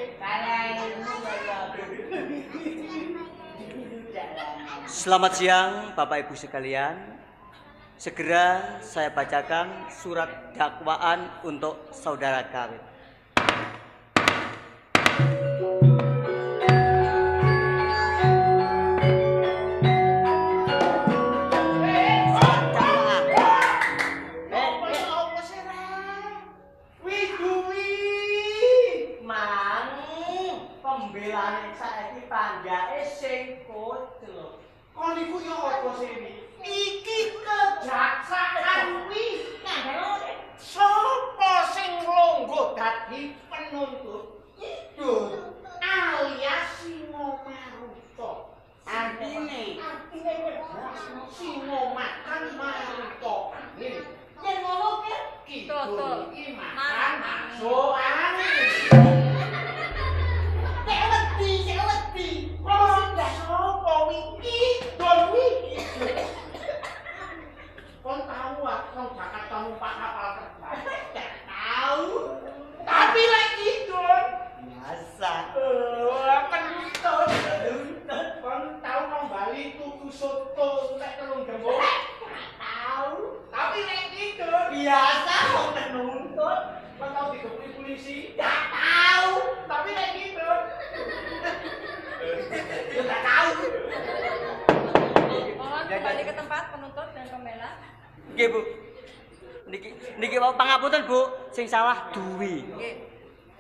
Selamat siang Bapak Ibu sekalian. Segera saya bacakan surat dakwaan untuk saudara Kawit. Pembelane saiki panjake sing kocok. Kon iku yo apa sih? Iki kejaksaan kuwi. Sopo sing longgo dadi penuntut? Idul alias Singo Maruto. Artine Singo makan Maruto. Yen ngono ki Tuh. iki makan soan. Cek wedi. Kok sopo wiki? Don wiki. Kon tahu aku Jakarta numpak kapal terbang. Tahu. Tapi lagi Don. Biasa. Penuntut. Kon tahu nang Bali tuku soto nek telung gembok. Tahu. Tapi lagi Don. Biasa wong penuntut. Kon tahu digepuk polisi? Gak tahu. Tapi lagi Don. Ya gak tahu. Mohon kembali ke tempat penuntut dan pembela. Nggih, Bu. Niki pangapunten, Bu. Sing salah duwi. Nggih.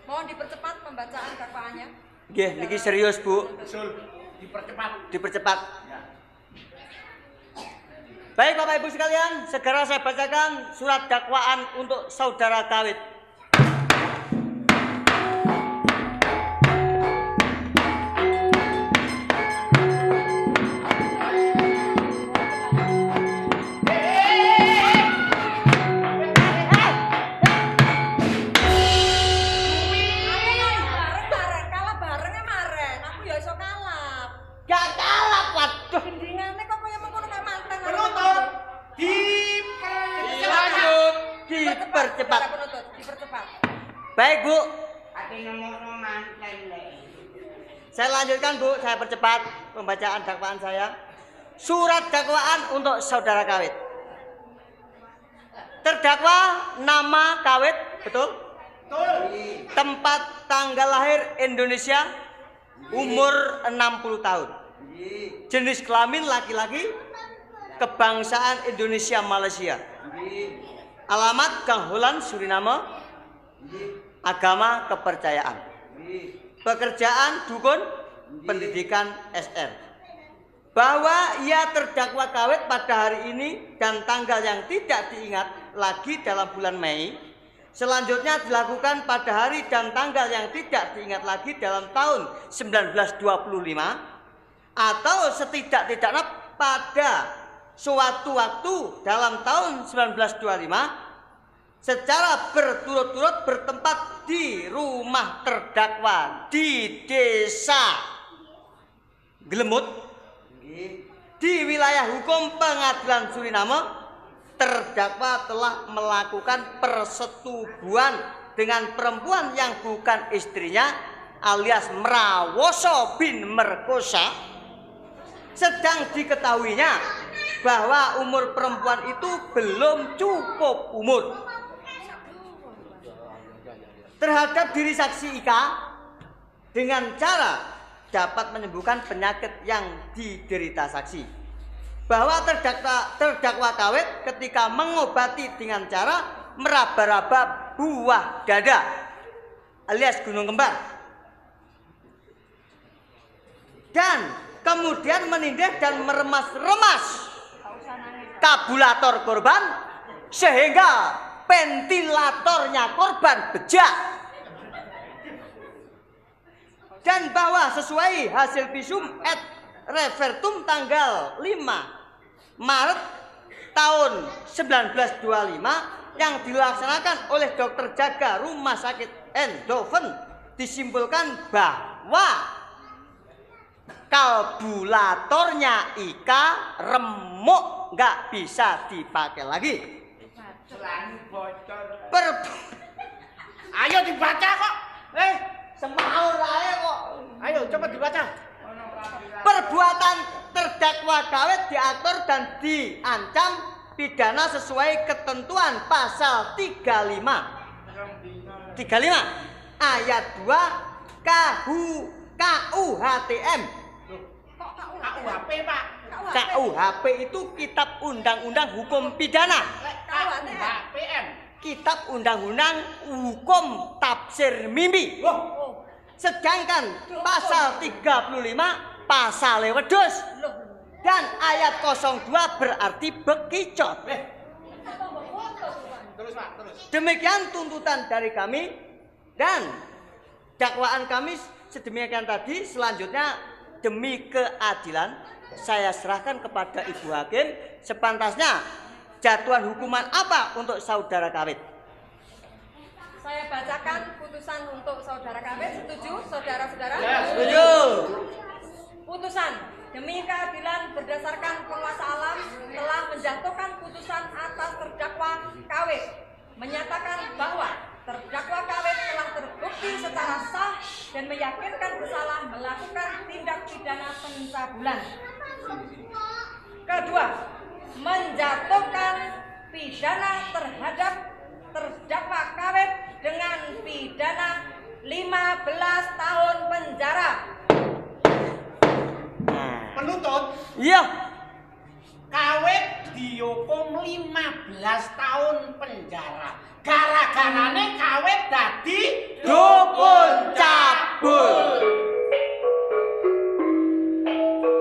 Mohon dipercepat pembacaan dakwaannya. Nggih, niki serius, Bu. Sul, dipercepat. Dipercepat. Baik Bapak Ibu sekalian, segera saya bacakan surat dakwaan untuk saudara Kawit. Bareng, kalah barengnya maren. Aku ya iso kalah. Gak kalah, waduh. Gendingane kok kaya mengkono kayak mantan. Penuntut Lanjut. Dipercepat. Para penuntut, dipercepat. Baik, Bu. Ate nomor manten lek. Saya lanjutkan, Bu. Saya percepat pembacaan dakwaan saya. Surat dakwaan untuk saudara Kawit. Terdakwa nama Kawit, betul? Betul. Tempat tanggal lahir Indonesia, umur 60 tahun. Jenis kelamin laki-laki, kebangsaan Indonesia Malaysia. Alamat Gang Holan Suriname. Agama kepercayaan. Pekerjaan dukun. Pendidikan SR. Bahwa ia terdakwa kawet pada hari ini dan tanggal yang tidak diingat lagi dalam bulan Mei. Selanjutnya dilakukan pada hari dan tanggal yang tidak diingat lagi dalam tahun 1925 atau setidak-tidaknya pada suatu waktu dalam tahun 1925 secara berturut-turut bertempat di rumah terdakwa di desa Glemut di wilayah hukum pengadilan Suriname. Terdakwa telah melakukan persetubuhan dengan perempuan yang bukan istrinya alias merawoso bin merkosa. Sedang diketahuinya bahwa umur perempuan itu belum cukup umur. Terhadap diri saksi Ika dengan cara dapat menyembuhkan penyakit yang diderita saksi. Bahwa terdakwa kawet ketika mengobati dengan cara meraba-raba buah dada alias gunung kembar. Dan kemudian menindih dan meremas-remas tabulator korban sehingga ventilatornya korban bejat. Dan bahwa sesuai hasil visum et repertum tanggal 5 Maret tahun 1925 yang dilaksanakan oleh dokter jaga rumah sakit Eindhoven disimpulkan bahwa kalkulatornya Ika remuk, nggak bisa dipakai lagi. Ayo dibaca kok. Semaur aja kok. Ayo coba dibaca. Perbuatan terdakwa kawet diatur dan diancam pidana sesuai ketentuan pasal 35 ayat 2 KUHTM. KUHP, Pak. KUHP itu Kitab Undang-Undang Hukum Pidana. KUHPM. Kitab Undang-Undang Hukum Tafsir Mimpi. Sedangkan pasal 35 pasal wedhus dan ayat 02 berarti bekicot. Terus, Pak, terus. Demikian tuntutan dari kami dan dakwaan kami sedemikian tadi. Selanjutnya demi keadilan saya serahkan kepada Ibu Hakim sepantasnya jatuhan hukuman apa untuk saudara kawet. Saya bacakan putusan untuk saudara kawet. Setuju, saudara-saudara? Setuju. Putusan demi keadilan berdasarkan penguasa alam telah menjatuhkan putusan atas terdakwa kawet, menyatakan bahwa terdakwa kawet telah terbukti secara sah dan meyakinkan bersalah melakukan tindak pidana pencabulan. Kedua, menjatuhkan pidana terhadap terdakwa kawet dengan pidana 15 tahun penjara. Penuntut. Iya. Kawet dihukum 15 tahun penjara. Gara-garane kawet dadi